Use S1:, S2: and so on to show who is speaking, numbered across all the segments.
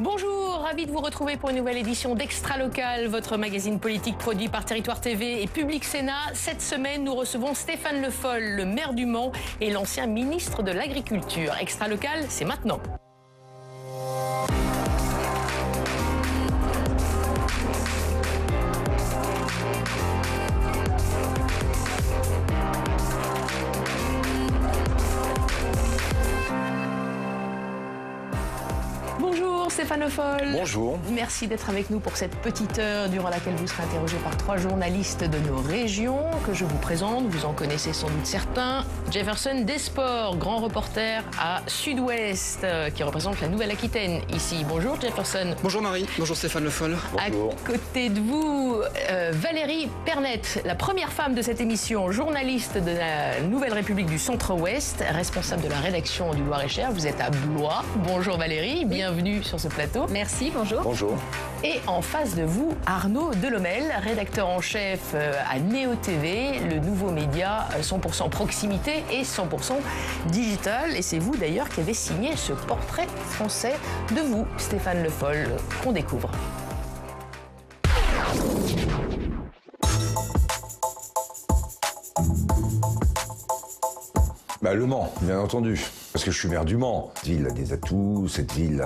S1: Bonjour, ravi de vous retrouver pour une nouvelle édition d'Extra Local, votre magazine politique produit par Territoire TV et Public Sénat. Cette semaine, nous recevons Stéphane Le Foll, le maire du Mans et l'ancien ministre de l'Agriculture. Extra Local, c'est maintenant. Bonjour Stéphane Le Foll.
S2: Bonjour.
S1: Merci d'être avec nous pour cette petite heure durant laquelle vous serez interrogé par 3 journalistes de nos régions que je vous présente. Vous en connaissez sans doute certains. Jefferson Desports, grand reporter à Sud-Ouest, qui représente la Nouvelle-Aquitaine ici. Bonjour Jefferson.
S3: Bonjour Marie, bonjour Stéphane Le Foll.
S2: Bonjour.
S1: À côté de vous, Valérie Pernette, la première femme de cette émission, journaliste de la Nouvelle République du Centre-Ouest, responsable de la rédaction du Loir-et-Cher. Vous êtes à Blois. Bonjour Valérie, bienvenue sur ce plateau.
S4: Merci, bonjour.
S2: Bonjour.
S1: Et en face de vous, Arnaud Delhommel, rédacteur en chef à Néo TV, le nouveau média 100% proximité et 100% digital. Et c'est vous d'ailleurs qui avez signé ce portrait français de vous, Stéphane Le Foll, qu'on découvre.
S2: Le Mans, bien entendu, parce que je suis maire du Mans. Cette ville a des atouts, cette ville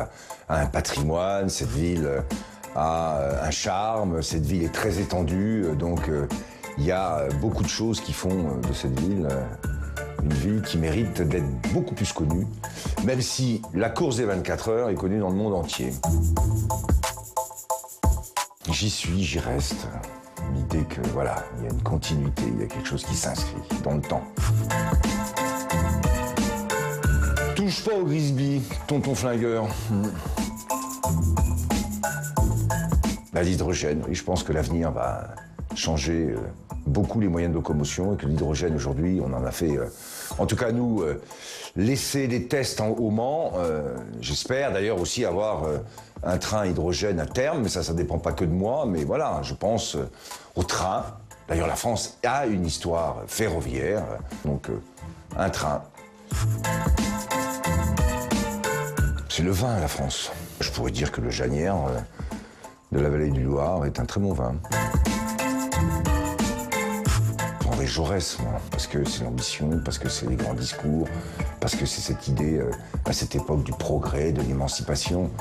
S2: a un patrimoine, cette ville a un charme, cette ville est très étendue, donc il y a beaucoup de choses qui font de cette ville une ville qui mérite d'être beaucoup plus connue, même si la course des 24 heures est connue dans le monde entier. J'y suis, j'y reste. L'idée que, voilà, il y a une continuité, il y a quelque chose qui s'inscrit dans le temps. Touche pas au Grisby, tonton flingueur. L'hydrogène, oui, je pense que l'avenir va changer beaucoup les moyens de locomotion et que l'hydrogène aujourd'hui, on en a fait, en tout cas nous, laisser des tests au Mans. J'espère d'ailleurs aussi avoir un train hydrogène à terme, mais ça dépend pas que de moi, mais voilà, je pense au train. D'ailleurs, la France a une histoire ferroviaire, donc un train. C'est le vin, la France. Je pourrais dire que le Janière de la vallée du Loir est un très bon vin. Je prendrais Jaurès, moi, parce que c'est l'ambition, parce que c'est les grands discours, parce que c'est cette idée, à cette époque du progrès, de l'émancipation,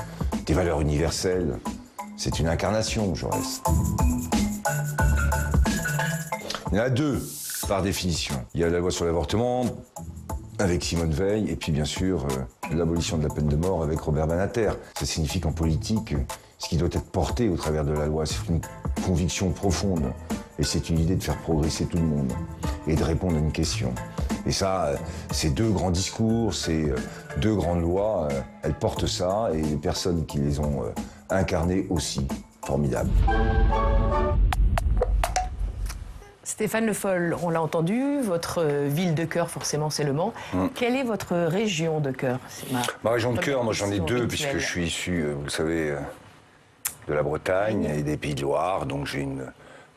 S2: des valeurs universelles. C'est une incarnation, Jaurès. Il y en a deux, par définition. Il y a la loi sur l'avortement, avec Simone Veil, et puis bien sûr l'abolition de la peine de mort avec Robert Badinter. Ça signifie qu'en politique, ce qui doit être porté au travers de la loi, c'est une conviction profonde, et c'est une idée de faire progresser tout le monde, et de répondre à une question. Et ça, ces deux grands discours, ces deux grandes lois, elles portent ça, et les personnes qui les ont incarnées aussi. Formidable.
S1: Stéphane Le Foll, on l'a entendu, votre ville de cœur, forcément, c'est le Mans. Quelle est votre région de cœur?
S2: Ma région de cœur, moi j'en ai deux, puisque je suis issu, vous le savez, de la Bretagne et des Pays de Loire, donc j'ai une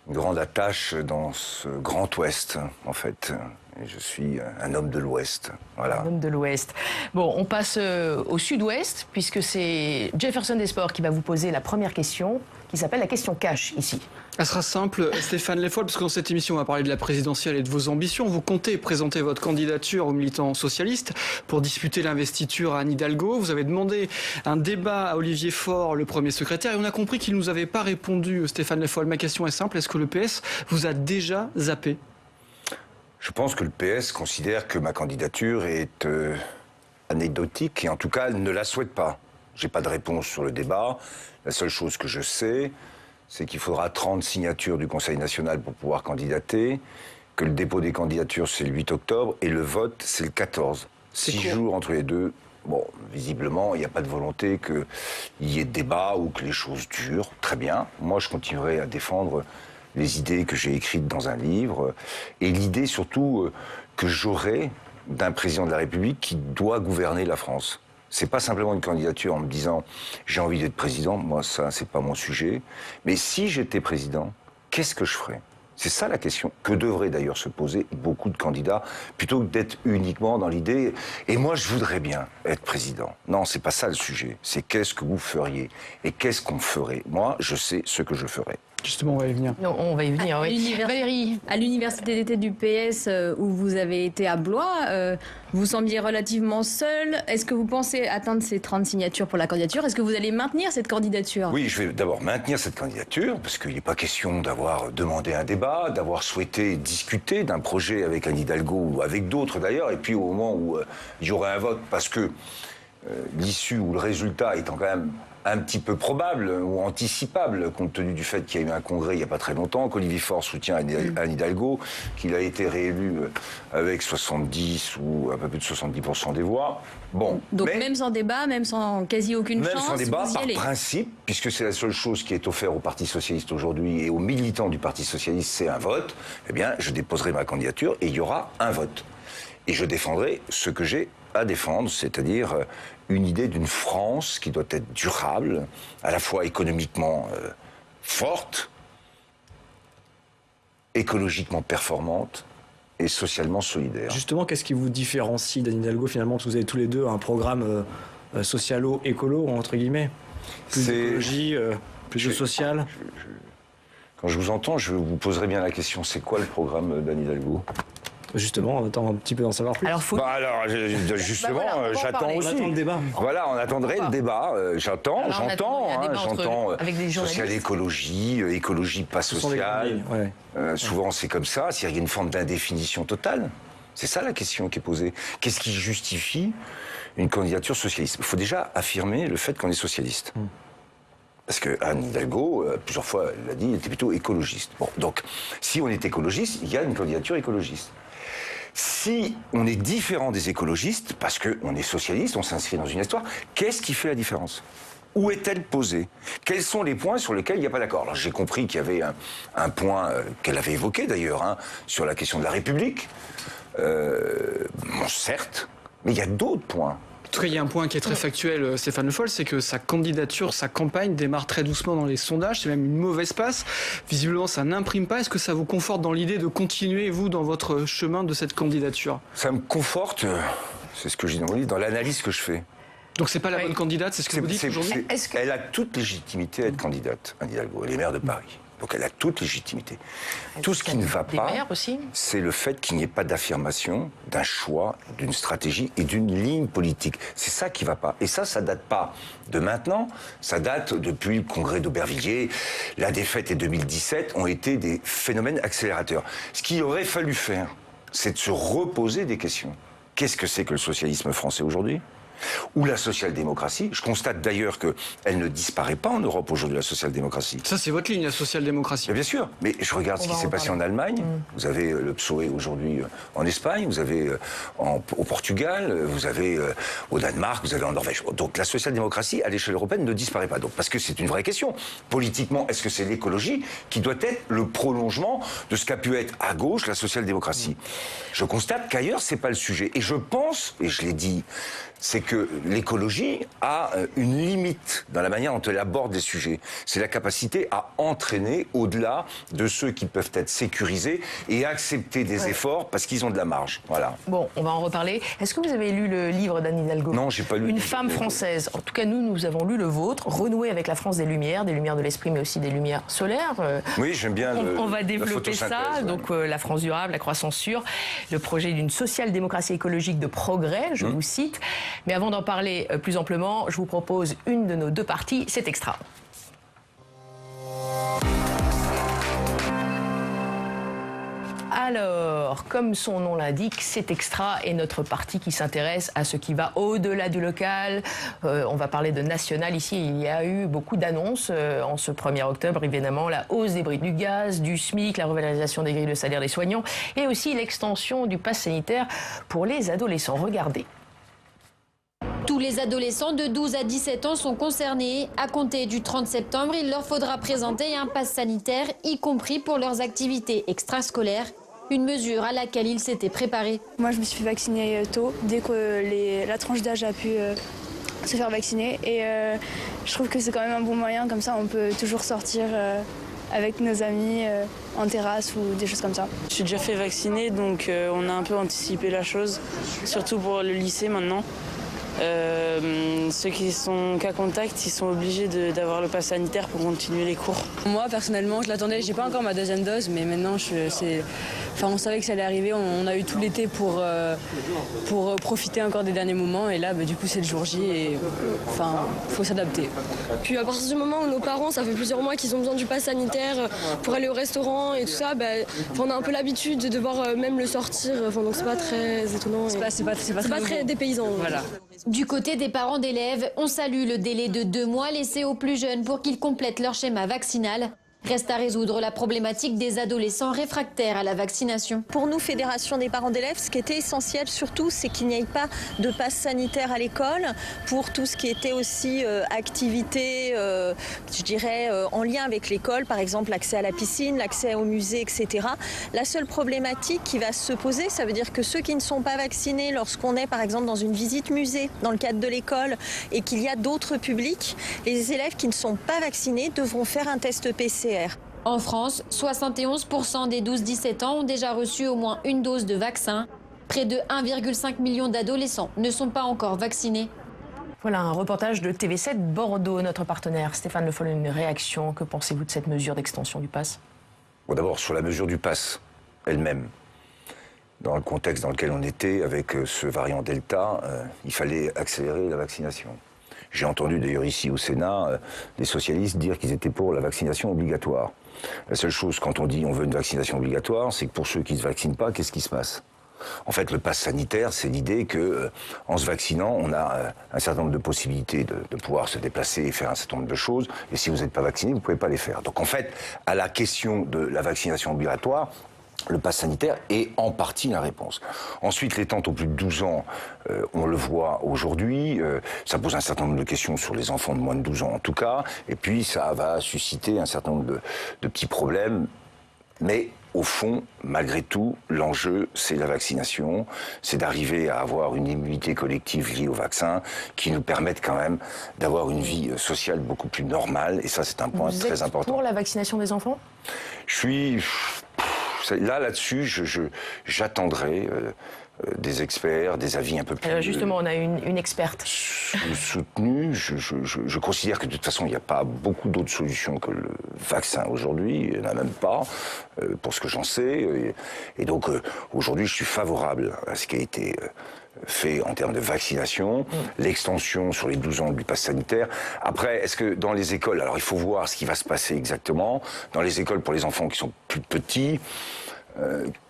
S2: grande attache dans ce grand ouest, en fait. Et je suis un homme de l'Ouest, voilà.
S1: Un homme de l'Ouest. Bon, on passe au Sud-Ouest, puisque c'est Jefferson Desports qui va vous poser la première question, qui s'appelle la question cash, ici.
S3: Elle sera simple, Stéphane Le Foll, parce que dans cette émission, on va parler de la présidentielle et de vos ambitions. Vous comptez présenter votre candidature aux militants socialistes pour disputer l'investiture à Anne Hidalgo. Vous avez demandé un débat à Olivier Faure, le premier secrétaire, et on a compris qu'il ne nous avait pas répondu, Stéphane Le Foll. Ma question est simple, est-ce que le PS vous a déjà zappé ?
S2: Je pense que le PS considère que ma candidature est anecdotique et en tout cas ne la souhaite pas. J'ai pas de réponse sur le débat. La seule chose que je sais, c'est qu'il faudra 30 signatures du Conseil national pour pouvoir candidater, que le dépôt des candidatures c'est le 8 octobre et le vote c'est le 14. 6 jours entre les deux. Bon, visiblement, il n'y a pas de volonté qu'il y ait de débat ou que les choses durent. Très bien. Moi, je continuerai à défendre les idées que j'ai écrites dans un livre, et l'idée surtout que j'aurai d'un président de la République qui doit gouverner la France. C'est pas simplement une candidature en me disant j'ai envie d'être président, moi ça c'est pas mon sujet, mais si j'étais président, qu'est-ce que je ferais ? C'est ça la question que devraient d'ailleurs se poser beaucoup de candidats, plutôt que d'être uniquement dans l'idée « et moi je voudrais bien être président ». Non, c'est pas ça le sujet, c'est qu'est-ce que vous feriez et qu'est-ce qu'on ferait. Moi, je sais ce que je ferais.
S3: Justement, on va y venir.
S1: Non, on va y venir, oui.
S4: Valérie, à l'université d'été du PS où vous avez été à Blois, vous sembliez relativement seul. Est-ce que vous pensez atteindre ces 30 signatures pour la candidature? Est-ce que vous allez maintenir cette candidature?
S2: Oui, je vais d'abord maintenir cette candidature, parce qu'il n'est pas question d'avoir demandé un débat, d'avoir souhaité discuter d'un projet avec Anne Hidalgo ou avec d'autres d'ailleurs, et puis au moment où il y aurait un vote, parce que l'issue ou le résultat étant quand même un petit peu probable ou anticipable, compte tenu du fait qu'il y a eu un congrès il n'y a pas très longtemps, qu'Olivier Faure soutient Anne Hidalgo, qu'il a été réélu avec 70 ou un peu plus de 70% des voix. Bon,
S4: donc même sans débat, même sans quasi aucune chance,
S2: même sans débat,
S4: vous y
S2: par
S4: allez.
S2: principe, puisque c'est la seule chose qui est offerte au Parti Socialiste aujourd'hui et aux militants du Parti Socialiste, c'est un vote, eh bien je déposerai ma candidature et il y aura un vote. Et je défendrai ce que j'ai à défendre, c'est-à-dire une idée d'une France qui doit être durable, à la fois économiquement forte, écologiquement performante et socialement solidaire.
S5: Justement, qu'est-ce qui vous différencie d'Anne Hidalgo finalement? Parce que vous avez tous les deux un programme socialo-écolo, entre guillemets. Plus d'écologie, plus de social.
S2: Quand je vous entends, je vous poserai bien la question, c'est quoi le programme d'Anne Hidalgo?
S5: Justement, on attend un petit peu d'en savoir plus.
S1: Alors,
S2: Justement,
S1: voilà,
S2: j'attends aussi.
S5: On attend le débat.
S2: Voilà, on attendrait le débat. J'entends,
S1: avec des journalistes.
S2: Social écologie, écologie pas sociale. Souvent, c'est comme ça. Il y a une forme d'indéfinition totale. C'est ça la question qui est posée. Qu'est-ce qui justifie une candidature socialiste? Il faut déjà affirmer le fait qu'on est socialiste. Parce que Anne Hidalgo, plusieurs fois, elle l'a dit, elle était plutôt écologiste. Bon, donc, si on est écologiste, il y a une candidature écologiste. Si on est différent des écologistes, parce qu'on est socialiste, on s'inscrit dans une histoire, qu'est-ce qui fait la différence? Où est-elle posée? Quels sont les points sur lesquels il n'y a pas d'accord? Alors j'ai compris qu'il y avait un point qu'elle avait évoqué d'ailleurs, sur la question de la République. Bon, certes, mais il y a d'autres points.
S3: En tout cas, il y a un point qui est très factuel, Stéphane Le Foll, c'est que sa candidature, sa campagne démarre très doucement dans les sondages. C'est même une mauvaise passe. Visiblement, ça n'imprime pas. Est-ce que ça vous conforte dans l'idée de continuer, vous, dans votre chemin de cette candidature?
S2: Ça me conforte, c'est ce que je dis dans mon livre, dans l'analyse que je fais.
S3: Donc c'est pas la bonne candidate, c'est ce que vous dites aujourd'hui?
S2: Elle a toute légitimité à être candidate, Anne Hidalgo. Elle est maire de Paris. Donc elle a toute légitimité. Tout ce qui ne va pas, c'est le fait qu'il n'y ait pas d'affirmation, d'un choix, d'une stratégie et d'une ligne politique. C'est ça qui ne va pas. Et ça date pas de maintenant, ça date depuis le congrès d'Aubervilliers. La défaite et 2017 ont été des phénomènes accélérateurs. Ce qu'il aurait fallu faire, c'est de se reposer des questions. Qu'est-ce que c'est que le socialisme français aujourd'hui ? Ou la social-démocratie. Je constate d'ailleurs qu'elle ne disparaît pas en Europe aujourd'hui, la social-démocratie.
S3: Ça, c'est votre ligne, la social-démocratie.
S2: Bien sûr, mais je regarde ce qui s'est passé en Allemagne. Vous avez le PSOE aujourd'hui en Espagne, vous avez au Portugal, vous avez au Danemark, vous avez en Norvège. Donc la social-démocratie, à l'échelle européenne, ne disparaît pas. Donc, parce que c'est une vraie question. Politiquement, est-ce que c'est l'écologie qui doit être le prolongement de ce qu'a pu être à gauche la social-démocratie? Je constate qu'ailleurs, c'est pas le sujet. Et je pense, et je l'ai dit, c'est que l'écologie a une limite dans la manière dont elle aborde des sujets. C'est la capacité à entraîner au-delà de ceux qui peuvent être sécurisés et accepter des efforts parce qu'ils ont de la marge. Voilà.
S1: Bon, on va en reparler. Est-ce que vous avez lu le livre d'Anne Hidalgo?
S2: Non, j'ai pas lu.
S1: Une femme française. En tout cas, nous avons lu le vôtre. Renouer avec la France des Lumières de l'esprit, mais aussi des Lumières solaires.
S2: Oui, j'aime bien.
S1: On va développer ça. Donc, la France durable, la croissance sûre, le projet d'une social-démocratie écologique de progrès, je vous cite. Mais avant d'en parler plus amplement, je vous propose une de nos deux parties, c'est Extra. Alors, comme son nom l'indique, c'est Extra et notre partie qui s'intéresse à ce qui va au-delà du local. On va parler de national. Ici, il y a eu beaucoup d'annonces en ce 1er octobre, évidemment. La hausse des prix du gaz, du SMIC, la revalorisation des grilles de salaire des soignants et aussi l'extension du pass sanitaire pour les adolescents. Regardez.
S6: Tous les adolescents de 12 à 17 ans sont concernés. À compter du 30 septembre, il leur faudra présenter un pass sanitaire, y compris pour leurs activités extrascolaires. Une mesure à laquelle ils s'étaient préparés.
S7: Moi, je me suis fait vacciner tôt, dès que la tranche d'âge a pu se faire vacciner. Et je trouve que c'est quand même un bon moyen, comme ça on peut toujours sortir avec nos amis en terrasse ou des choses comme ça.
S8: Je suis déjà fait vacciner, donc on a un peu anticipé la chose, surtout pour le lycée maintenant. Ceux qui sont cas contact, ils sont obligés d'avoir le pass sanitaire pour continuer les cours.
S9: Moi personnellement, je l'attendais, j'ai pas encore ma deuxième dose, mais maintenant on savait que ça allait arriver, on a eu tout l'été pour profiter encore des derniers moments, et là du coup c'est le jour J et faut s'adapter.
S10: Puis à partir du moment où nos parents, ça fait plusieurs mois qu'ils ont besoin du pass sanitaire pour aller au restaurant et tout ça, on a un peu l'habitude de devoir même le sortir, donc c'est pas très étonnant.
S9: C'est pas très
S10: dépaysant.
S9: Voilà.
S6: Du côté des parents d'élèves, on salue le délai de 2 mois laissé aux plus jeunes pour qu'ils complètent leur schéma vaccinal. Reste à résoudre la problématique des adolescents réfractaires à la vaccination.
S11: Pour nous, Fédération des parents d'élèves, ce qui était essentiel surtout, c'est qu'il n'y ait pas de passe sanitaire à l'école pour tout ce qui était aussi activité, je dirais, en lien avec l'école, par exemple l'accès à la piscine, l'accès au musée, etc. La seule problématique qui va se poser, ça veut dire que ceux qui ne sont pas vaccinés, lorsqu'on est par exemple dans une visite musée, dans le cadre de l'école, et qu'il y a d'autres publics, les élèves qui ne sont pas vaccinés devront faire un test PCR.
S6: En France, 71% des 12-17 ans ont déjà reçu au moins une dose de vaccin. Près de 1,5 million d'adolescents ne sont pas encore vaccinés.
S1: Voilà un reportage de TV7 Bordeaux, notre partenaire. Stéphane Le Foll, une réaction. Que pensez-vous de cette mesure d'extension du pass?
S2: Bon, d'abord, sur la mesure du pass elle-même. Dans le contexte dans lequel on était, avec ce variant Delta, il fallait accélérer la vaccination. J'ai entendu d'ailleurs ici au Sénat des socialistes dire qu'ils étaient pour la vaccination obligatoire. La seule chose, quand on dit on veut une vaccination obligatoire, c'est que pour ceux qui ne se vaccinent pas, qu'est-ce qui se passe? En fait, le pass sanitaire, c'est l'idée que, en se vaccinant, on a un certain nombre de possibilités de pouvoir se déplacer et faire un certain nombre de choses. Et si vous n'êtes pas vacciné, vous ne pouvez pas les faire. Donc en fait, à la question de la vaccination obligatoire, le pass sanitaire est en partie la réponse. Ensuite, les tentes aux plus de 12 ans, on le voit aujourd'hui, ça pose un certain nombre de questions sur les enfants de moins de 12 ans en tout cas, et puis ça va susciter un certain nombre de petits problèmes, mais au fond, malgré tout, l'enjeu, c'est la vaccination, c'est d'arriver à avoir une immunité collective liée au vaccin qui nous permette quand même d'avoir une vie sociale beaucoup plus normale, et ça c'est un point très important.
S1: Vous êtes pour la vaccination des enfants?
S2: Je suis... Là-dessus, j'attendrai des experts, des avis un peu plus...
S1: Alors justement, on a une experte.
S2: Soutenue. Je considère que de toute façon, il n'y a pas beaucoup d'autres solutions que le vaccin aujourd'hui. Il n'y en a même pas, pour ce que j'en sais. Et donc, aujourd'hui, je suis favorable à ce qui a été... fait en termes de vaccination, l'extension sur les 12 ans du pass sanitaire. Après, est-ce que dans les écoles, alors il faut voir ce qui va se passer exactement, dans les écoles pour les enfants qui sont plus petits,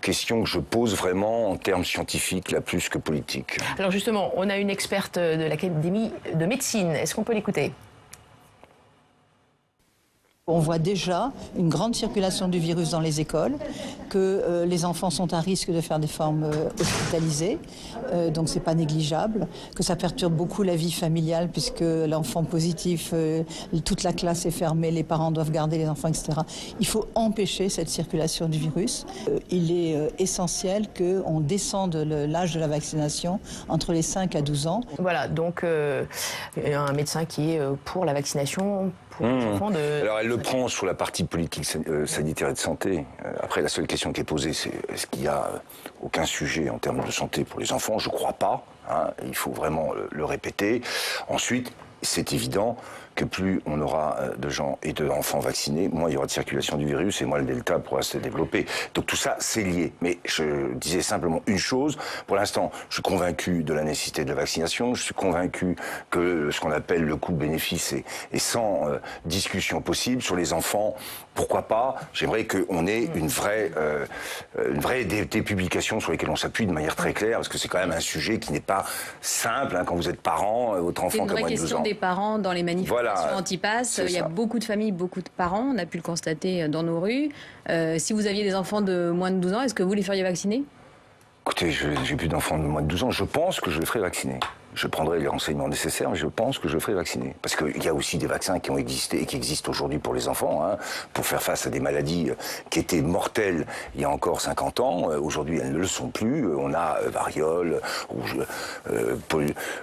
S2: question que je pose vraiment en termes scientifiques, là plus que politiques.
S1: Alors justement, on a une experte de l'Académie de médecine. Est-ce qu'on peut l'écouter ?
S12: On voit déjà une grande circulation du virus dans les écoles, que les enfants sont à risque de faire des formes hospitalisées, donc c'est pas négligeable, que ça perturbe beaucoup la vie familiale puisque l'enfant positif, toute la classe est fermée, les parents doivent garder les enfants, etc. Il faut empêcher cette circulation du virus. Il est essentiel qu'on descende l'âge de la vaccination entre les 5 à 12 ans.
S1: Voilà, donc un médecin qui est pour la vaccination pour les enfants de...
S2: Alors elle le prend sur la partie politique sanitaire et de santé. Après, la seule question qui est posée, c'est est-ce qu'il y a aucun sujet en termes de santé pour les enfants? Je crois pas. Hein, il faut vraiment le répéter. Ensuite, c'est évident que plus on aura de gens et d'enfants vaccinés, moins il y aura de circulation du virus et moins le Delta pourra se développer. Donc tout ça, c'est lié. Mais je disais simplement une chose. Pour l'instant, je suis convaincu de la nécessité de la vaccination. Je suis convaincu que ce qu'on appelle le coût-bénéfice est sans discussion possible. Sur les enfants, pourquoi pas? J'aimerais qu'on ait une vraie des publications sur lesquelles on s'appuie de manière très claire, parce que c'est quand même un sujet qui n'est pas simple. Hein, quand vous êtes parent, votre enfant comme moins de 12 ans.
S4: C'est une vraie question des parents dans les manifestations anti-pass. Il y a beaucoup de familles, beaucoup de parents. On a pu le constater dans nos rues. Si vous aviez des enfants de moins de 12 ans, est-ce que vous les feriez vacciner?
S2: Écoutez, j'ai plus d'enfants de moins de 12 ans. Je pense que je les ferai vacciner. je prendrai les renseignements nécessaires, mais je pense que je ferai vacciner. Parce qu'il y a aussi des vaccins qui ont existé et qui existent aujourd'hui pour les enfants, hein, pour faire face à des maladies qui étaient mortelles il y a encore 50 ans. Aujourd'hui, elles ne le sont plus. On a variole,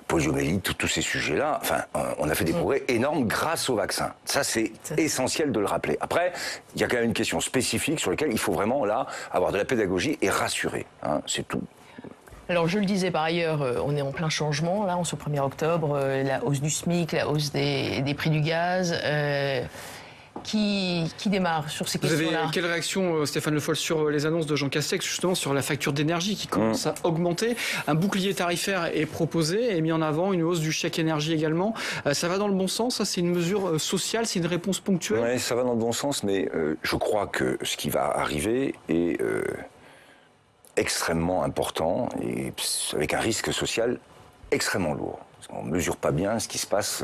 S2: poliomyélite, tous ces sujets-là. Enfin, on a fait des progrès énormes grâce aux vaccins. Ça, c'est essentiel de le rappeler. Après, il y a quand même une question spécifique sur laquelle il faut vraiment, là, avoir de la pédagogie et rassurer. Hein, c'est tout.
S1: Alors, je le disais par ailleurs, on est en plein changement, là, en ce 1er octobre, la hausse du SMIC, la hausse des prix du gaz, qui démarre sur ces questions-là.
S3: Vous avez quelle réaction, Stéphane Le Foll, sur les annonces de Jean Castex, justement, sur la facture d'énergie qui commence à augmenter? Un bouclier tarifaire est proposé et mis en avant, une hausse du chèque énergie également. Ça va dans le bon sens? Ça, c'est une mesure sociale, c'est une réponse ponctuelle?
S2: Oui, ça va dans le bon sens, mais je crois que ce qui va arriver est extrêmement important et avec un risque social extrêmement lourd. On ne mesure pas bien ce qui se passe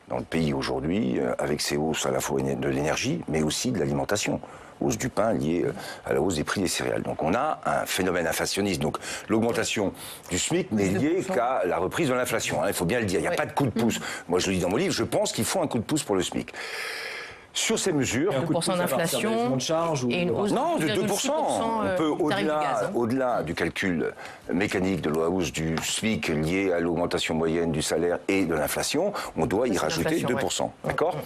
S2: dans le pays aujourd'hui avec ces hausses à la fois de l'énergie, mais aussi de l'alimentation. Hausse du pain liée à la hausse des prix des céréales. Donc on a un phénomène inflationniste. Donc l'augmentation du SMIC n'est liée qu'à la reprise de l'inflation. Hein, il faut bien le dire. Il n'y a pas de coup de pouce. Moi, je le dis dans mon livre, je pense qu'il faut un coup de pouce pour le SMIC. Sur ces mesures,
S1: 2% d'inflation et une hausse
S2: de 2%. On peut, au-delà du calcul mécanique de la hausse du SMIC lié à l'augmentation moyenne du salaire et de l'inflation, on doit y rajouter 2%. Ouais. D'accord ?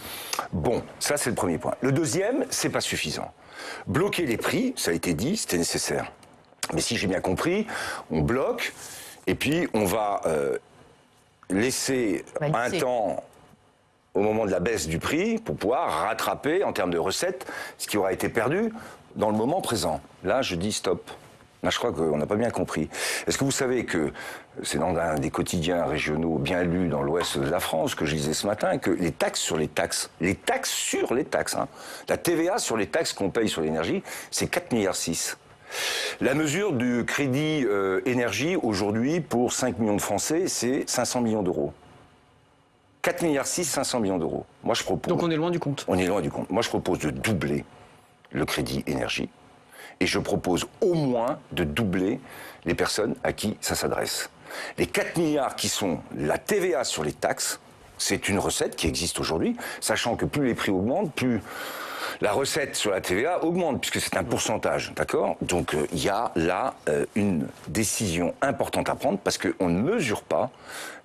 S2: Bon, ça c'est le premier point. Le deuxième, c'est pas suffisant. Bloquer les prix, ça a été dit, c'était nécessaire. Mais si j'ai bien compris, on bloque et puis on va laisser un temps au moment de la baisse du prix, pour pouvoir rattraper, en termes de recettes, ce qui aura été perdu dans le moment présent. Là, je dis stop. Là, je crois qu'on n'a pas bien compris. Est-ce que vous savez que, c'est dans un des quotidiens régionaux bien lus dans l'ouest de la France, que je lisais ce matin, que les taxes sur les taxes, hein, la TVA sur les taxes qu'on paye sur l'énergie, c'est 4,6 milliards. La mesure du crédit énergie, aujourd'hui, pour 5 millions de Français, c'est 500 millions d'euros. 4,6 milliards, 500 millions d'euros. Moi, je propose...
S3: Donc on est loin du compte.
S2: On est loin du compte. Moi, je propose de doubler le crédit énergie. Et je propose au moins de doubler les personnes à qui ça s'adresse. Les 4 milliards qui sont la TVA sur les taxes, c'est une recette qui existe aujourd'hui, sachant que plus les prix augmentent, plus la recette sur la TVA augmente, puisque c'est un pourcentage, d'accord ? Donc il y a là une décision importante à prendre, parce qu'on ne mesure pas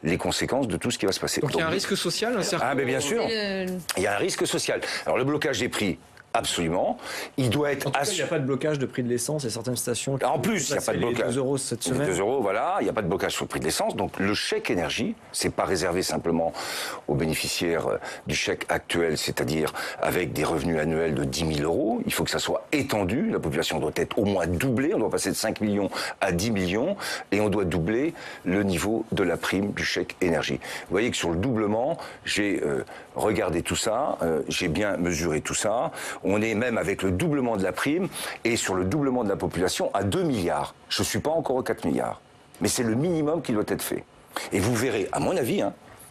S2: les conséquences de tout ce qui va se passer.
S3: Donc il y a un risque social,
S2: Ah, mais bien sûr, il y a un risque social. Alors le blocage des prix, absolument. Il doit être
S5: il n'y a pas de blocage de prix de l'essence et certaines stations.
S2: En plus, il n'y a pas de blocage.
S5: 2 euros cette semaine.
S2: 2 euros, voilà. Il n'y a pas de blocage sur le prix de l'essence. Donc le chèque énergie, c'est pas réservé simplement aux bénéficiaires du chèque actuel, c'est-à-dire avec des revenus annuels de 10 000 euros. Il faut que ça soit étendu. La population doit être au moins doublée. On doit passer de 5 millions à 10 millions. Et on doit doubler le niveau de la prime du chèque énergie. Vous voyez que sur le doublement, j'ai regardé tout ça. J'ai bien mesuré tout ça. On est même avec le doublement de la prime et sur le doublement de la population à 2 milliards. Je ne suis pas encore aux 4 milliards. Mais c'est le minimum qui doit être fait. Et vous verrez, à mon avis,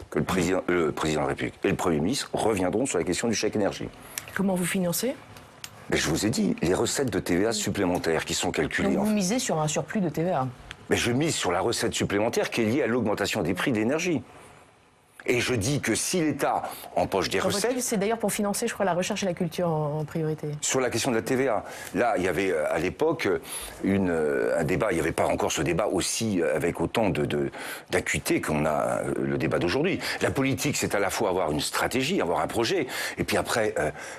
S2: que le président de la République et le Premier ministre reviendront sur la question du chèque énergie.
S1: Comment vous financez ?
S2: Mais je vous ai dit, les recettes de TVA supplémentaires qui sont calculées...
S1: Donc vous misez sur un surplus de TVA ?
S2: Mais je mise sur la recette supplémentaire qui est liée à l'augmentation des prix de l'énergie. Et je dis que si l'État empoche des recettes...
S1: C'est d'ailleurs pour financer, je crois, la recherche et la culture en priorité.
S2: Sur la question de la TVA, là, il y avait à l'époque un débat, il n'y avait pas encore ce débat aussi avec autant d'acuité qu'on a le débat d'aujourd'hui. La politique, c'est à la fois avoir une stratégie, avoir un projet, et puis après,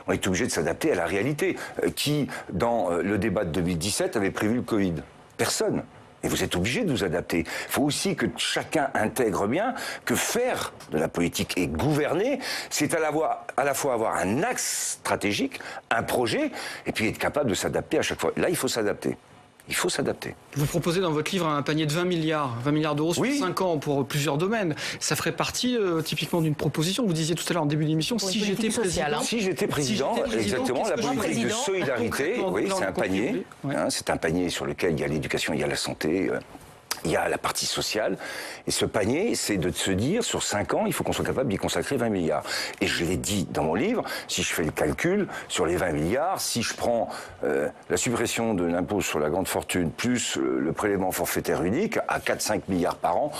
S2: on est obligé de s'adapter à la réalité. Qui, dans le débat de 2017, avait prévu le Covid ? Personne. Et vous êtes obligé de vous adapter. Il faut aussi que chacun intègre bien que faire de la politique et gouverner, c'est à la fois avoir un axe stratégique, un projet, et puis être capable de s'adapter à chaque fois. Là, il faut s'adapter. Il faut s'adapter.
S3: Vous proposez dans votre livre un panier de 20 milliards d'euros sur 5 ans pour plusieurs domaines. Ça ferait partie typiquement d'une proposition. Vous disiez tout à l'heure en début d'émission, si j'étais président...
S2: Si j'étais président, exactement, la politique de solidarité, oui, c'est un panier. C'est un panier sur lequel il y a l'éducation, il y a la santé... Il y a la partie sociale, et ce panier, c'est de se dire, sur 5 ans, il faut qu'on soit capable d'y consacrer 20 milliards. Et je l'ai dit dans mon livre, si je fais le calcul, sur les 20 milliards, si je prends la suppression de l'impôt sur la grande fortune, plus le prélèvement forfaitaire unique, à 4-5 milliards par an,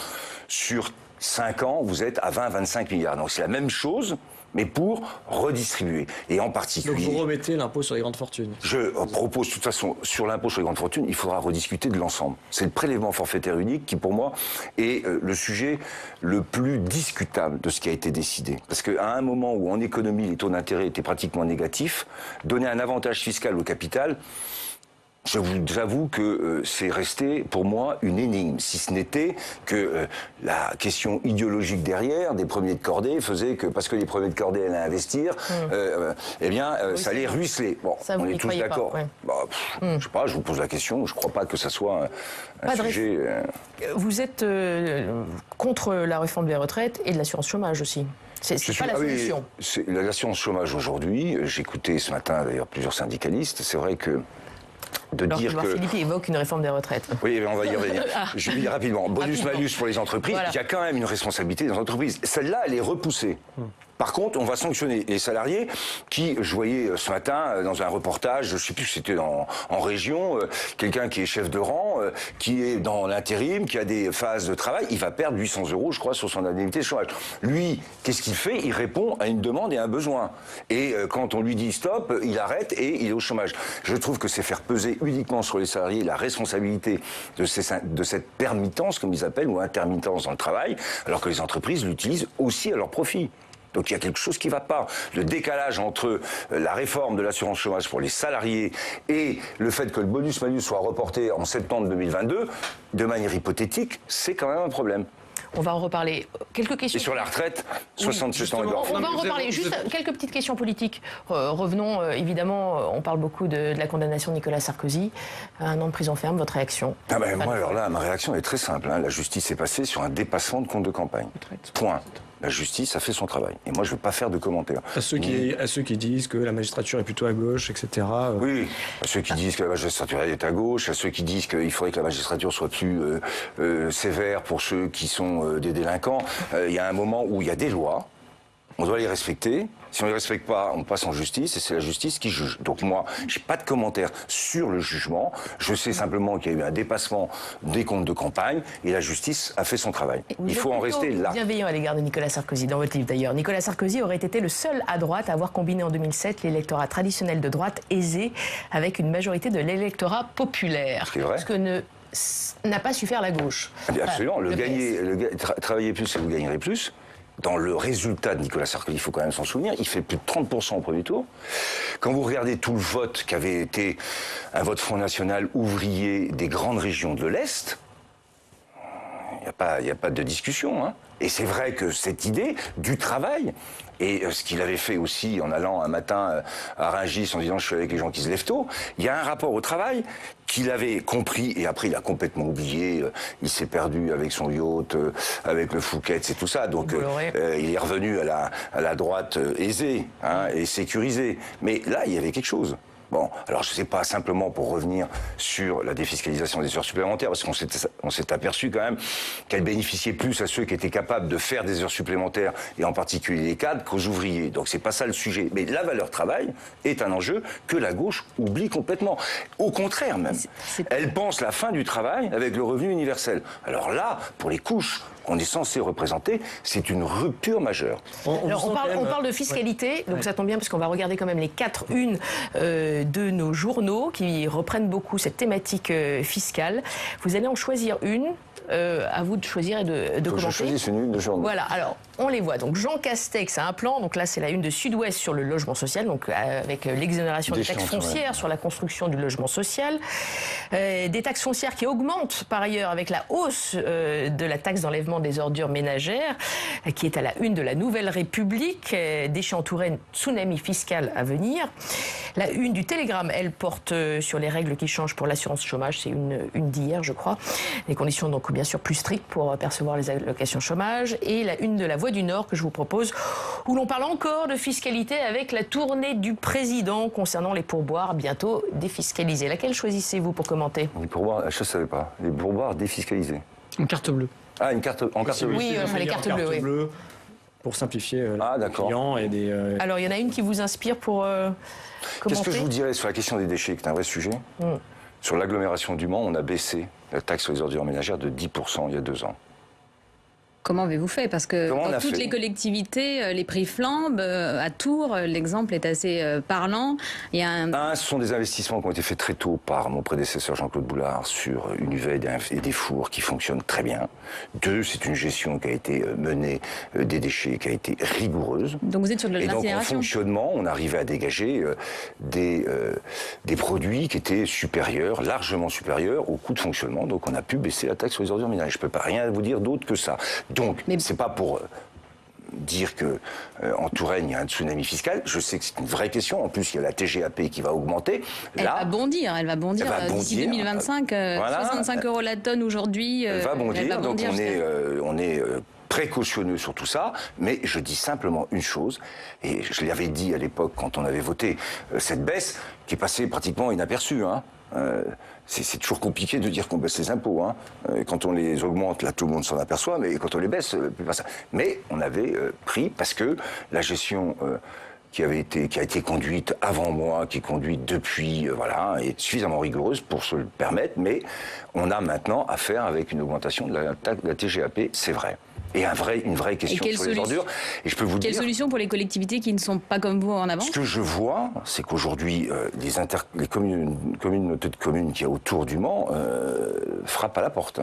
S2: sur 5 ans, vous êtes à 20-25 milliards. Donc c'est la même chose, mais pour redistribuer. Et en particulier...
S5: Donc vous remettez l'impôt sur les grandes fortunes.
S2: Je propose, de toute façon, sur l'impôt sur les grandes fortunes, il faudra rediscuter de l'ensemble. C'est le prélèvement forfaitaire unique qui, pour moi, est le sujet le plus discutable de ce qui a été décidé. Parce qu'à un moment où, en économie, les taux d'intérêt étaient pratiquement négatifs, donner un avantage fiscal au capital... Je vous avoue que c'est resté, pour moi, une énigme. Si ce n'était que la question idéologique derrière, des premiers de cordée, faisait que, parce que les premiers de cordée allaient investir, eh bien, ça allait ruisseler. Bon,
S1: ça,
S2: on est tous d'accord.
S1: Ouais.
S2: Bah, je sais pas, je vous pose la question. Je ne crois pas que ça soit un sujet...
S1: Vous êtes contre la réforme des retraites et de l'assurance chômage aussi. C'est pas la solution.
S2: L'assurance chômage aujourd'hui, j'écoutais ce matin d'ailleurs plusieurs syndicalistes, c'est vrai que
S1: Philippe évoque une réforme des retraites.
S2: Oui, on va y revenir. Je vais dire rapidement. Bonus-malus pour les entreprises, voilà. Il y a quand même une responsabilité des entreprises. Celle-là, elle est repoussée. Par contre, on va sanctionner les salariés qui, je voyais ce matin dans un reportage, je ne sais plus si c'était en région, quelqu'un qui est chef de rang, qui est dans l'intérim, qui a des phases de travail, il va perdre 800 €, je crois, sur son indemnité de chômage. Lui, qu'est-ce qu'il fait? Il répond à une demande et à un besoin. Et quand on lui dit stop, il arrête et il est au chômage. Je trouve que c'est faire peser uniquement sur les salariés la responsabilité de cette permittance, comme ils appellent, ou intermittence dans le travail, alors que les entreprises l'utilisent aussi à leur profit. Donc il y a quelque chose qui ne va pas. Le décalage entre la réforme de l'assurance chômage pour les salariés et le fait que le bonus-malus soit reporté en septembre 2022, de manière hypothétique, c'est quand même un problème.
S1: On va en reparler. Quelques questions.
S2: Et sur la retraite, 67 ans et dehors.
S1: On va en reparler. Juste quelques petites questions politiques. Revenons, évidemment, on parle beaucoup de la condamnation de Nicolas Sarkozy. 1 an de prison ferme, votre réaction?
S2: Moi, alors là, ma réaction est très simple. La justice est passée sur un dépassement de compte de campagne. Point. La justice a fait son travail. Et moi, je ne veux pas faire de commentaires.
S5: À ceux qui disent que la magistrature est plutôt à gauche, etc.
S2: Oui, à ceux qui disent que la magistrature est à gauche, à ceux qui disent qu'il faudrait que la magistrature soit plus sévère pour ceux qui sont des délinquants. Il y a un moment où il y a des lois, on doit les respecter. Si on ne les respecte pas, on passe en justice et c'est la justice qui juge. Donc moi, je n'ai pas de commentaire sur le jugement. Je sais simplement qu'il y a eu un dépassement des comptes de campagne et la justice a fait son travail. Il faut en rester là.
S1: Bienveillant à l'égard de Nicolas Sarkozy, dans votre livre d'ailleurs. Nicolas Sarkozy aurait été le seul à droite à avoir combiné en 2007 l'électorat traditionnel de droite aisé avec une majorité de l'électorat populaire.
S2: C'est vrai.
S1: Ce que n'a pas su faire la gauche.
S2: Absolument. Travailler plus et vous gagnerez plus. Dans le résultat de Nicolas Sarkozy, il faut quand même s'en souvenir, il fait plus de 30% au premier tour. Quand vous regardez tout le vote qui avait été un vote Front National ouvrier des grandes régions de l'Est, il n'y a pas de discussion. Hein. Et c'est vrai que cette idée du travail, et ce qu'il avait fait aussi en allant un matin à Rungis en disant « je suis avec les gens qui se lèvent tôt », il y a un rapport au travail qu'il avait compris, et après il a complètement oublié, il s'est perdu avec son yacht, avec le Fouquet, c'est tout ça, donc il est revenu à la droite aisée et sécurisée. Mais là, il y avait quelque chose. Bon, alors je ne sais pas, simplement pour revenir sur la défiscalisation des heures supplémentaires, parce qu'on s'est aperçu quand même qu'elle bénéficiait plus à ceux qui étaient capables de faire des heures supplémentaires, et en particulier les cadres, qu'aux ouvriers. Donc c'est pas ça le sujet. Mais la valeur travail est un enjeu que la gauche oublie complètement. Au contraire même, elle pense la fin du travail avec le revenu universel. Alors là, pour les couches qu'on est censé représenter, c'est une rupture majeure.
S1: On parle de fiscalité, donc ça tombe bien parce qu'on va regarder quand même les 4 unes de nos journaux qui reprennent beaucoup cette thématique fiscale. Vous allez en choisir une. À vous de choisir et de commenter.
S2: Je choisis une de journaux.
S1: Voilà, alors on les voit. Donc Jean Castex a un plan, donc là c'est la une de Sud-Ouest sur le logement social, donc avec l'exonération des taxes foncières sur la construction du logement social. Des taxes foncières qui augmentent par ailleurs avec la hausse de la taxe d'enlèvement des ordures ménagères, qui est à la une de la Nouvelle République. Deschamps-Touraine, tsunami fiscal à venir. La une du Télégramme, elle porte sur les règles qui changent pour l'assurance chômage, c'est une d'hier je crois. Les conditions donc bien sûr plus strictes pour percevoir les allocations chômage, et la une de la Voix du Nord que je vous propose, où l'on parle encore de fiscalité avec la tournée du président concernant les pourboires bientôt défiscalisés. Laquelle choisissez-vous pour commenter?
S2: Les pourboires, je ne savais pas. Les pourboires défiscalisés.
S3: Une carte bleue.
S2: Ah, une carte en carte bleue.
S1: Oui, enfin les cartes bleues, oui.
S5: Pour simplifier les clients et des...
S1: Alors il y en a une qui vous inspire pour commenter?
S2: Qu'est-ce que je vous dirais sur la question des déchets, qui est un vrai sujet? Sur l'agglomération du Mans, on a baissé la taxe sur les ordures ménagères de 10% il y a 2 ans.
S4: Comment avez-vous fait? Parce que dans toutes les collectivités, les prix flambent. À Tours, l'exemple est assez parlant. Il y a
S2: ce sont des investissements qui ont été faits très tôt par mon prédécesseur Jean-Claude Boulard sur une UV et des fours qui fonctionnent très bien. 2, c'est une gestion qui a été menée des déchets qui a été rigoureuse.
S4: Donc vous êtes sur de l'incinération.
S2: Et donc en fonctionnement, on arrivait à dégager des produits qui étaient supérieurs, largement supérieurs au coût de fonctionnement. Donc on a pu baisser la taxe sur les ordures ménagères. Je ne peux pas rien vous dire d'autre que ça. Donc, c'est pas pour dire que en Touraine il y a un tsunami fiscal. Je sais que c'est une vraie question. En plus, il y a la TGAP qui va augmenter.
S4: Elle va bondir d'ici 2025. Voilà. 65 € la tonne aujourd'hui.
S2: Elle va bondir. Donc on est précautionneux sur tout ça, mais je dis simplement une chose, et je l'avais dit à l'époque quand on avait voté cette baisse, qui est passée pratiquement inaperçue. C'est toujours compliqué de dire qu'on baisse les impôts. Quand on les augmente, là, tout le monde s'en aperçoit, mais quand on les baisse, plus pas ça. Mais on avait pris, parce que la gestion qui a été conduite avant moi, qui est conduite depuis, est suffisamment rigoureuse pour se le permettre, mais on a maintenant affaire avec une augmentation de la TGAP, c'est vrai. Et une vraie question sur les ordures. Et je peux vous dire...
S4: Quelle solution pour les collectivités qui ne sont pas comme vous en avant?
S2: Ce que je vois, c'est qu'aujourd'hui, les communautés de communes qu'il y a autour du Mans frappent à la porte.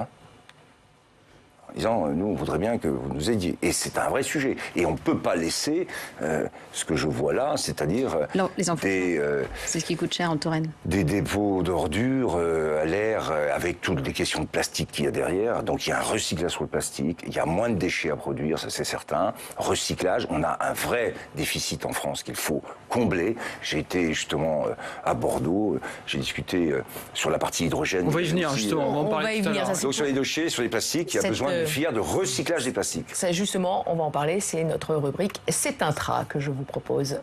S2: En disant, nous, on voudrait bien que vous nous aidiez. Et c'est un vrai sujet. Et on ne peut pas laisser ce que je vois là, c'est-à-dire...
S4: les enfants, c'est ce qui coûte cher en Touraine.
S2: Des dépôts d'ordures à l'air, avec toutes les questions de plastique qu'il y a derrière. Donc il y a un recyclage sur le plastique, il y a moins de déchets à produire, ça c'est certain. Recyclage, on a un vrai déficit en France qu'il faut combler. J'ai été justement à Bordeaux, j'ai discuté sur la partie hydrogène.
S3: On va y venir, justement, on va en parler tout à l'heure.
S2: Donc sur les déchets, sur les plastiques, il y a besoin d'une filière de recyclage des plastiques.
S1: Ça, justement, on va en parler, c'est notre rubrique « C'est un tras » que je vous propose.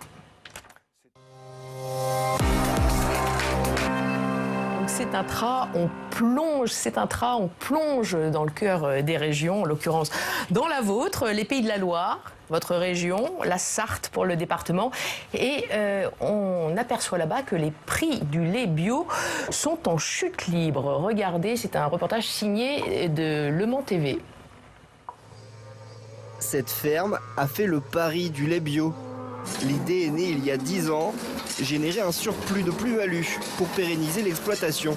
S1: C'est un tras, on plonge dans le cœur des régions, en l'occurrence dans la vôtre, les Pays de la Loire, votre région, la Sarthe pour le département. Et on aperçoit là-bas que les prix du lait bio sont en chute libre. Regardez, c'est un reportage signé de Le Mans TV.
S13: Cette ferme a fait le pari du lait bio. L'idée est née il y a 10 ans, générer un surplus de plus-value pour pérenniser l'exploitation.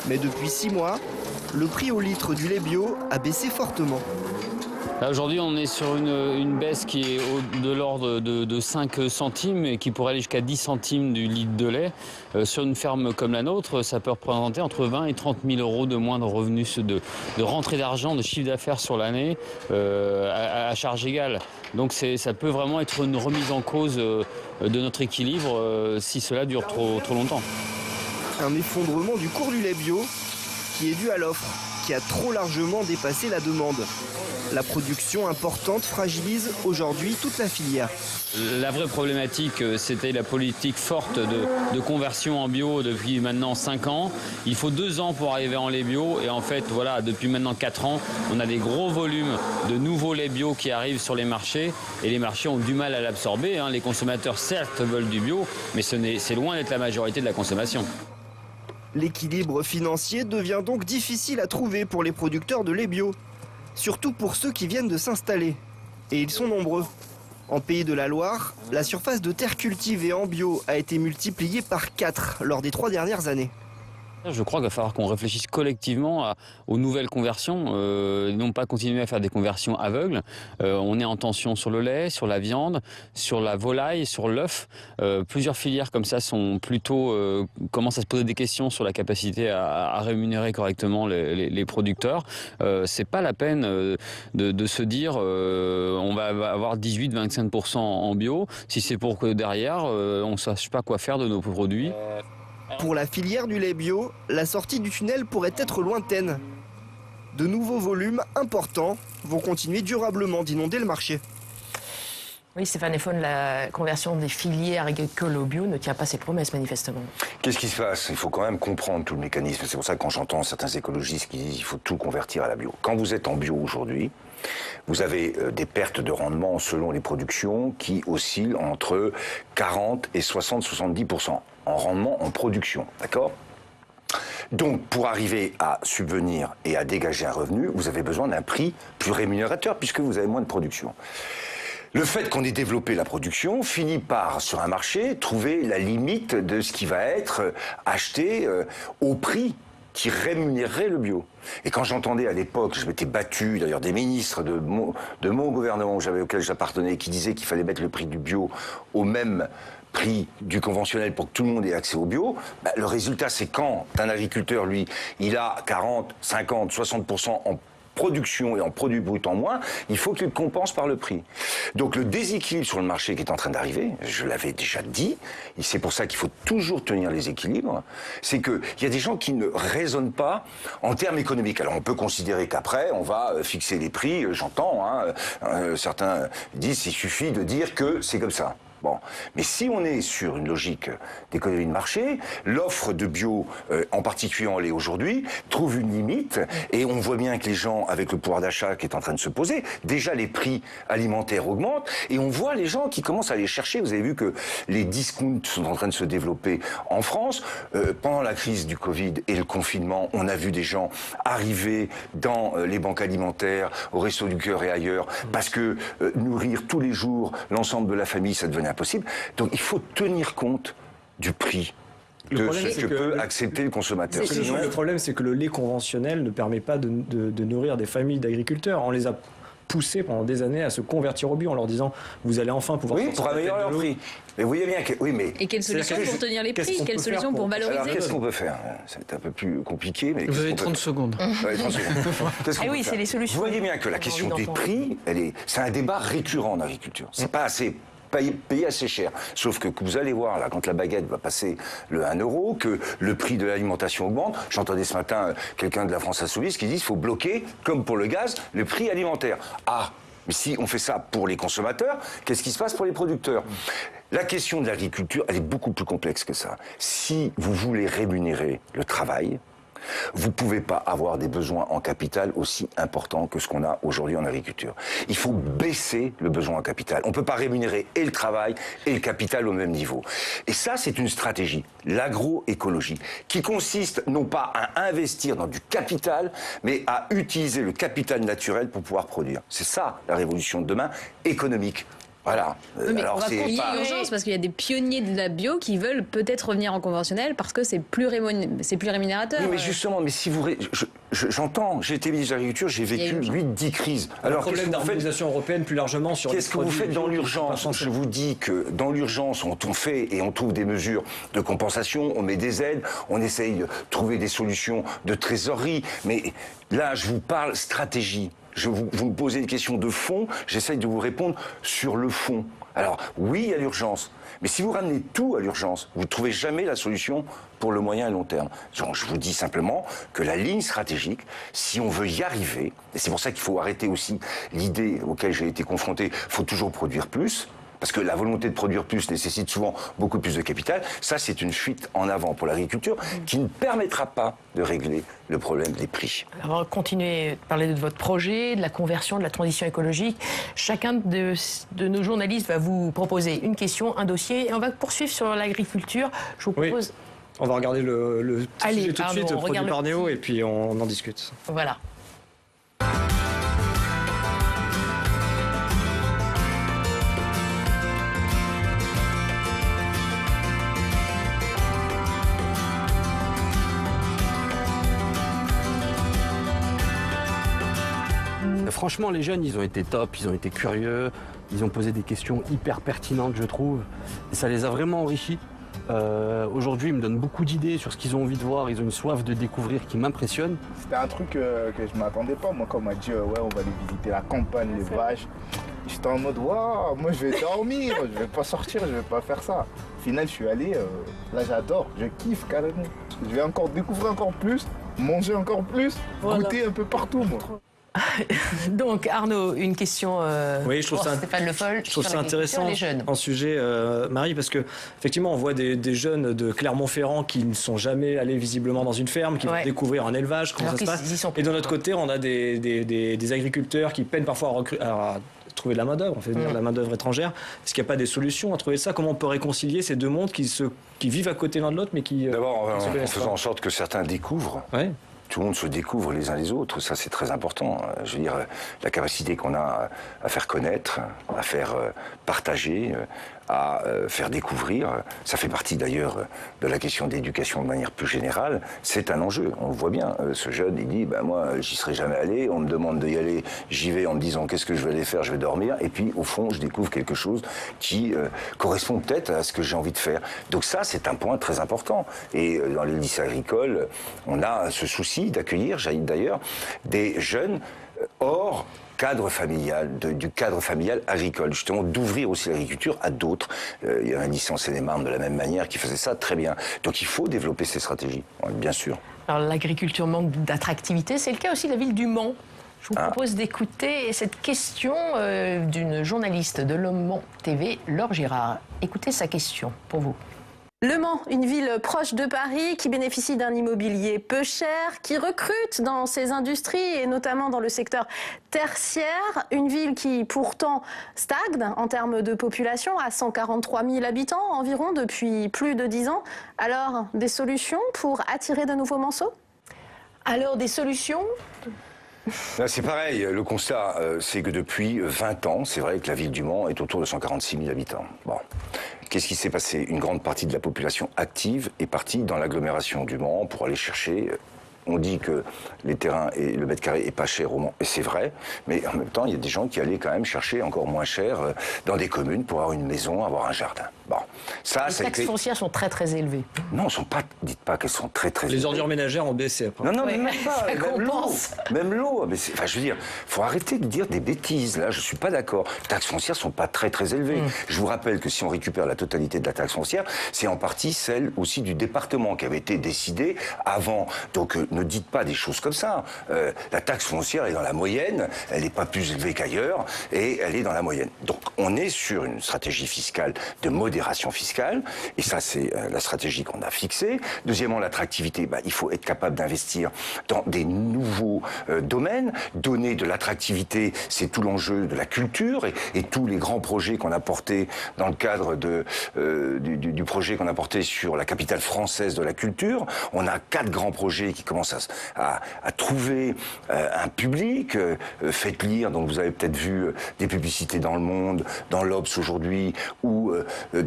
S13: Mais depuis 6 mois, le prix au litre du lait bio a baissé fortement.
S14: Aujourd'hui, on est sur une baisse qui est de l'ordre de 5 centimes et qui pourrait aller jusqu'à 10 centimes du litre de lait. Sur une ferme comme la nôtre, ça peut représenter entre 20 et 30 000 euros de moins de revenus, de rentrée d'argent, de chiffre d'affaires sur l'année à charge égale. Donc ça peut vraiment être une remise en cause de notre équilibre si cela dure trop longtemps.
S13: Un effondrement du cours du lait bio qui est dû à l'offre, qui a trop largement dépassé la demande. La production importante fragilise aujourd'hui toute la filière.
S14: La vraie problématique, c'était la politique forte de conversion en bio depuis maintenant 5 ans. Il faut 2 ans pour arriver en lait bio et en fait, voilà, depuis maintenant 4 ans, on a des gros volumes de nouveaux laits bio qui arrivent sur les marchés et les marchés ont du mal à l'absorber. Les consommateurs, certes, veulent du bio, mais c'est loin d'être la majorité de la consommation.
S13: L'équilibre financier devient donc difficile à trouver pour les producteurs de lait bio. Surtout pour ceux qui viennent de s'installer. Et ils sont nombreux. En Pays de la Loire, la surface de terre cultivée en bio a été multipliée par 4 lors des 3 dernières années.
S14: Je crois qu'il va falloir qu'on réfléchisse collectivement aux nouvelles conversions, non pas continuer à faire des conversions aveugles. On est en tension sur le lait, sur la viande, sur la volaille, sur l'œuf. Plusieurs filières comme ça sont plutôt commencent à se poser des questions sur la capacité à rémunérer correctement les producteurs. C'est pas la peine de se dire on va avoir 18-25% en bio si c'est pour que derrière on ne sache pas quoi faire de nos produits.
S13: Pour la filière du lait bio, la sortie du tunnel pourrait être lointaine. De nouveaux volumes importants vont continuer durablement d'inonder le marché.
S1: Oui, Stéphane Lefone, la conversion des filières agricoles au bio ne tient pas ses promesses, manifestement.
S2: Qu'est-ce qui se passe? Il faut quand même comprendre tout le mécanisme. C'est pour ça que quand j'entends certains écologistes qui disent qu'il faut tout convertir à la bio. Quand vous êtes en bio aujourd'hui, vous avez des pertes de rendement selon les productions qui oscillent entre 40 et 60-70% en rendement en production, d'accord? Donc, pour arriver à subvenir et à dégager un revenu, vous avez besoin d'un prix plus rémunérateur puisque vous avez moins de production. Le fait qu'on ait développé la production finit par, sur un marché, trouver la limite de ce qui va être acheté au prix qui rémunérerait le bio. Et quand j'entendais à l'époque, je m'étais battu, d'ailleurs des ministres de mon gouvernement auquel j'appartenais, qui disaient qu'il fallait mettre le prix du bio au même prix du conventionnel pour que tout le monde ait accès au bio, le résultat c'est quand un agriculteur, lui, il a 40, 50, 60% en production et en produit brut en moins, il faut qu'il le compense par le prix. Donc le déséquilibre sur le marché qui est en train d'arriver, je l'avais déjà dit, et c'est pour ça qu'il faut toujours tenir les équilibres, c'est qu'il y a des gens qui ne raisonnent pas en termes économiques. Alors on peut considérer qu'après, on va fixer les prix, j'entends, certains disent qu'il suffit de dire que c'est comme ça. Bon, mais si on est sur une logique d'économie de marché, l'offre de bio, en particulier en lait aujourd'hui, trouve une limite et on voit bien que les gens, avec le pouvoir d'achat qui est en train de se poser, déjà les prix alimentaires augmentent et on voit les gens qui commencent à aller chercher. Vous avez vu que les discounts sont en train de se développer en France. Pendant la crise du Covid et le confinement, on a vu des gens arriver dans les banques alimentaires, au Resto du Cœur et ailleurs, parce que nourrir tous les jours l'ensemble de la famille, ça devenait impossible. Donc il faut tenir compte du prix de ce que peut accepter le consommateur.
S5: Le problème, c'est que le lait conventionnel ne permet pas de nourrir des familles d'agriculteurs. On les a poussés pendant des années à se convertir au bio en leur disant vous allez enfin pouvoir...
S2: Oui, pour améliorer leur prix. Mais vous voyez bien que... Oui, mais...
S4: Et quelle solution pour tenir les prix? Quelle solution pour valoriser?
S2: Alors, qu'est-ce qu'on peut faire? C'est un peu plus compliqué, mais...
S3: Vous avez 30 secondes.
S2: Ouais, 30 secondes.
S1: Et oui, c'est les solutions.
S2: Vous voyez bien que la question des prix, c'est un débat récurrent en agriculture. C'est pas assez... payer assez cher. Sauf que vous allez voir, là, quand la baguette va passer le 1 euro, que le prix de l'alimentation augmente. J'entendais ce matin quelqu'un de la France Insoumise qui dit qu'il faut bloquer, comme pour le gaz, le prix alimentaire. Ah, mais si on fait ça pour les consommateurs, qu'est-ce qui se passe pour les producteurs? La question de l'agriculture, elle est beaucoup plus complexe que ça. Si vous voulez rémunérer le travail, vous ne pouvez pas avoir des besoins en capital aussi importants que ce qu'on a aujourd'hui en agriculture. Il faut baisser le besoin en capital. On ne peut pas rémunérer et le travail et le capital au même niveau. Et ça, c'est une stratégie, l'agroécologie, qui consiste non pas à investir dans du capital, mais à utiliser le capital naturel pour pouvoir produire. C'est ça, la révolution de demain, économique. Voilà.
S4: Mais alors, il y a urgence parce qu'il y a des pionniers de la bio qui veulent peut-être revenir en conventionnel parce que c'est plus rémunérateur.
S2: Oui, mais justement, mais si vous... J'entends, j'ai été ministre de l'Agriculture, j'ai vécu 8-10 crises.
S5: Alors, le problème d'harmonisation européenne plus largement sur...
S2: Qu'est-ce que vous faites dans l'urgence? Je vous dis que dans l'urgence, on fait et on trouve des mesures de compensation, on met des aides, on essaye de trouver des solutions de trésorerie. Mais là, je vous parle stratégie. Vous me posez une question de fond, j'essaye de vous répondre sur le fond. Alors, oui, il y a l'urgence, mais si vous ramenez tout à l'urgence, vous ne trouvez jamais la solution pour le moyen et long terme. Donc, je vous dis simplement que la ligne stratégique, si on veut y arriver, et c'est pour ça qu'il faut arrêter aussi l'idée auquel j'ai été confronté, il faut toujours produire plus, parce que la volonté de produire plus nécessite souvent beaucoup plus de capital. Ça, c'est une fuite en avant pour l'agriculture qui ne permettra pas de régler le problème des prix.
S1: Alors, on va continuer de parler de votre projet, de la conversion, de la transition écologique. Chacun de nos journalistes va vous proposer une question, un dossier, et on va poursuivre sur l'agriculture. Je vous propose...
S5: Oui. On va regarder le sujet tout de suite, produit par Néo, et puis on en discute.
S1: Voilà.
S15: Franchement, les jeunes, ils ont été top, ils ont été curieux, ils ont posé des questions hyper pertinentes, je trouve. Et ça les a vraiment enrichis. Aujourd'hui, ils me donnent beaucoup d'idées sur ce qu'ils ont envie de voir. Ils ont une soif de découvrir qui m'impressionne.
S16: C'était un truc que je ne m'attendais pas. Moi, quand on m'a dit ouais, on va aller visiter la campagne, les vaches, j'étais en mode waouh, moi je vais dormir, je vais pas sortir, je vais pas faire ça. Au final, je suis allé, là j'adore, je kiffe carrément. Je vais encore découvrir encore plus, manger encore plus, goûter un peu partout, moi.
S1: Donc Arnaud, une question
S5: oui, je trouve ça,
S1: Stéphane Le Foll.
S5: Je trouve ça intéressant en sujet, Marie, parce que effectivement on voit des jeunes de Clermont-Ferrand qui ne sont jamais allés visiblement dans une ferme, qui vont découvrir un élevage, comment ça se passe. Et de notre côté, on a des agriculteurs qui peinent parfois à trouver de la main-d'œuvre, on fait venir de la main-d'œuvre étrangère. Est-ce qu'il n'y a pas des solutions à trouver ça? Comment on peut réconcilier ces deux mondes qui vivent à côté l'un de l'autre, mais qui.
S2: D'abord, en faisant en sorte que certains découvrent.
S5: Ouais.
S2: Tout le monde se découvre les uns les autres, ça c'est très important. Je veux dire, la capacité qu'on a à faire connaître, à faire partager, à faire découvrir, ça fait partie d'ailleurs de la question d'éducation de manière plus générale, c'est un enjeu. On le voit bien, ce jeune, il dit, moi j'y serais jamais allé, on me demande d'y aller, j'y vais en me disant qu'est-ce que je vais aller faire, je vais dormir, et puis au fond je découvre quelque chose qui correspond peut-être à ce que j'ai envie de faire. Donc ça c'est un point très important. Et dans les lycées agricoles, on a ce souci d'accueillir, d'ailleurs, des jeunes hors cadre familial, du cadre familial agricole, justement d'ouvrir aussi l'agriculture à d'autres. Il y a un lycée en Seine-et-Marne de la même manière qui faisait ça très bien. Donc il faut développer ces stratégies, bien sûr.
S1: Alors l'agriculture manque d'attractivité, c'est le cas aussi de la ville du Mans. Je vous propose d'écouter cette question d'une journaliste de Le Mans TV, Laure Girard. Écoutez sa question pour vous.
S17: Le Mans, une ville proche de Paris qui bénéficie d'un immobilier peu cher, qui recrute dans ses industries et notamment dans le secteur tertiaire. Une ville qui pourtant stagne en termes de population à 143 000 habitants environ depuis plus de 10 ans. Alors, des solutions pour attirer de nouveaux Manceaux?
S1: Alors, des solutions?
S2: C'est pareil, le constat, c'est que depuis 20 ans, c'est vrai que la ville du Mans est autour de 146 000 habitants. Bon. Qu'est-ce qui s'est passé? Une grande partie de la population active est partie dans l'agglomération du Mans pour aller chercher. On dit que les terrains et le mètre carré est pas cher au Mans, et c'est vrai, mais en même temps, il y a des gens qui allaient quand même chercher encore moins cher dans des communes pour avoir une maison, avoir un jardin. Bon, ça,
S1: les taxes foncières sont très très élevées.
S2: Non, sont pas. Dites pas qu'elles sont très très élevées.
S5: Les ordures ménagères ont baissé après.
S2: Non,
S1: oui,
S2: même pas. Même l'eau. Enfin, je veux dire, faut arrêter de dire des bêtises. Là, je suis pas d'accord. Les taxes foncières sont pas très très élevées. Je vous rappelle que si on récupère la totalité de la taxe foncière, c'est en partie celle aussi du département qui avait été décidée avant. Donc, ne dites pas des choses comme ça. La taxe foncière est dans la moyenne. Elle n'est pas plus élevée qu'ailleurs, et elle est dans la moyenne. Donc, on est sur une stratégie fiscale de modération fiscale, et ça c'est la stratégie qu'on a fixée. Deuxièmement, l'attractivité, il faut être capable d'investir dans des nouveaux domaines. Donner de l'attractivité, c'est tout l'enjeu de la culture, et tous les grands projets qu'on a portés dans le cadre du projet qu'on a porté sur la capitale française de la culture. On a 4 grands projets qui commencent à trouver un public. Faites lire, donc vous avez peut-être vu des publicités dans Le Monde, dans l'Obs aujourd'hui, où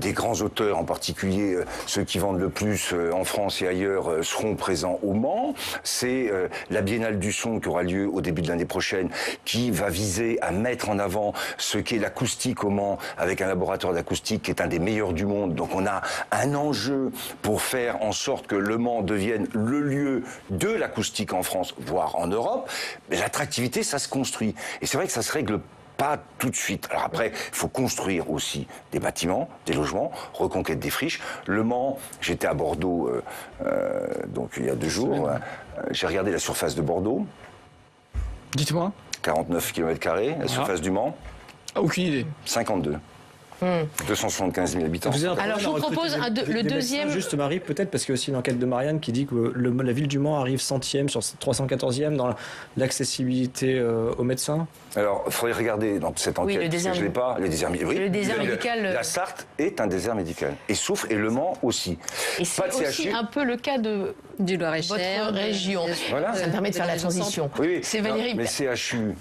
S2: des grands auteurs, en particulier ceux qui vendent le plus en France et ailleurs, seront présents au Mans. C'est la Biennale du son qui aura lieu au début de l'année prochaine, qui va viser à mettre en avant ce qu'est l'acoustique au Mans, avec un laboratoire d'acoustique qui est un des meilleurs du monde. Donc on a un enjeu pour faire en sorte que Le Mans devienne le lieu de l'acoustique en France, voire en Europe. Mais l'attractivité, ça se construit. Et c'est vrai que ça se règle pas tout de suite. Alors après, il faut construire aussi des bâtiments, des logements, reconquête des friches. Le Mans, j'étais à Bordeaux donc il y a 2 jours. J'ai regardé la surface de Bordeaux.
S3: Dites-moi.
S2: 49 km², la surface du Mans.
S3: Aucune idée.
S2: 52. 275 000 habitants.
S1: Alors je vous propose le deuxième.
S5: Juste Marie, peut-être parce qu'il y a aussi une enquête de Marianne qui dit que la ville du Mans arrive 100e sur 314e dans l'accessibilité aux médecins.
S2: Alors, il faudrait regarder dans cette enquête,
S1: le désert,
S2: je ne l'ai pas, le désert
S1: médical.
S2: La Sarthe est un désert médical. Et sauf, et Le Mans aussi.
S1: Et c'est aussi un peu le cas
S4: du Loir-et-Cher,
S1: votre région.
S2: Voilà.
S1: Ça me permet de faire la transition.
S2: Oui,
S1: c'est Valérie.
S2: Mais CHU,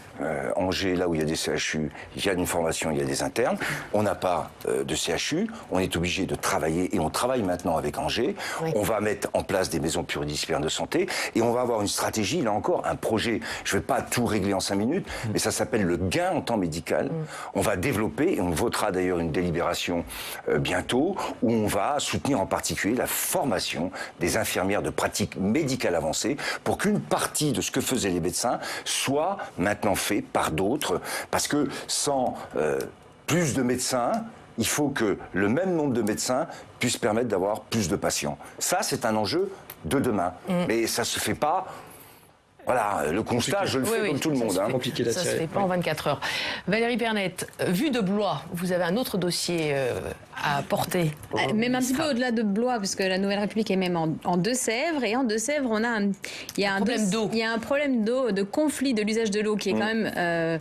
S2: Angers, là où il y a des CHU, il y a une formation, il y a des internes. On n'a pas de CHU, on est obligé de travailler, et on travaille maintenant avec Angers. Oui. On va mettre en place des maisons pluridisciplinaires de santé, et on va avoir une stratégie, là encore, un projet. Je ne vais pas tout régler en 5 minutes, mais ça s'appelle le gain en temps médical. On va développer, et on votera d'ailleurs une délibération bientôt, où on va soutenir en particulier la formation des infirmières de pratique médicale avancée, pour qu'une partie de ce que faisaient les médecins soit maintenant fait par d'autres, parce que sans plus de médecins, il faut que le même nombre de médecins puisse permettre d'avoir plus de patients. Ça, c'est un enjeu de demain. Mais ça ne se fait pas. Voilà, le constat, je le fais comme tout le monde.
S1: Ça ne se fait pas en 24 heures. Valérie Pernette, vue de Blois, vous avez un autre dossier à porter.
S4: Même un petit peu au-delà de Blois, puisque la Nouvelle République est même en Deux-Sèvres. Et en Deux-Sèvres, il y a un problème d'eau, de conflit de l'usage de l'eau qui est quand même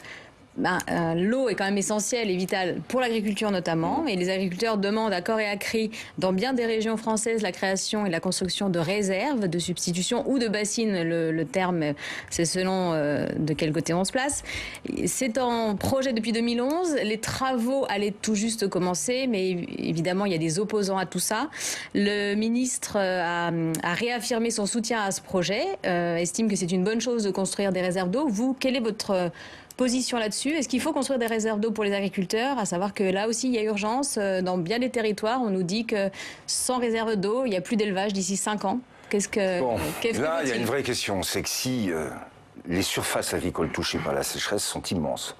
S4: l'eau est quand même essentielle et vitale pour l'agriculture notamment, et les agriculteurs demandent à corps et à cri dans bien des régions françaises la création et la construction de réserves de substitution ou de bassines. Le terme, c'est selon de quel côté on se place. C'est en projet depuis 2011. Les travaux allaient tout juste commencer, mais évidemment il y a des opposants à tout ça. Le ministre a réaffirmé son soutien à ce projet, estime que c'est une bonne chose de construire des réserves d'eau. Vous, quelle est votre position là-dessus? Est-ce qu'il faut construire des réserves d'eau pour les agriculteurs? À savoir que là aussi, il y a urgence. Dans bien des territoires, on nous dit que sans réserve d'eau, il n'y a plus d'élevage d'ici 5 ans.
S2: Là, il y a une vraie question. C'est que si les surfaces agricoles touchées par la sécheresse sont immenses,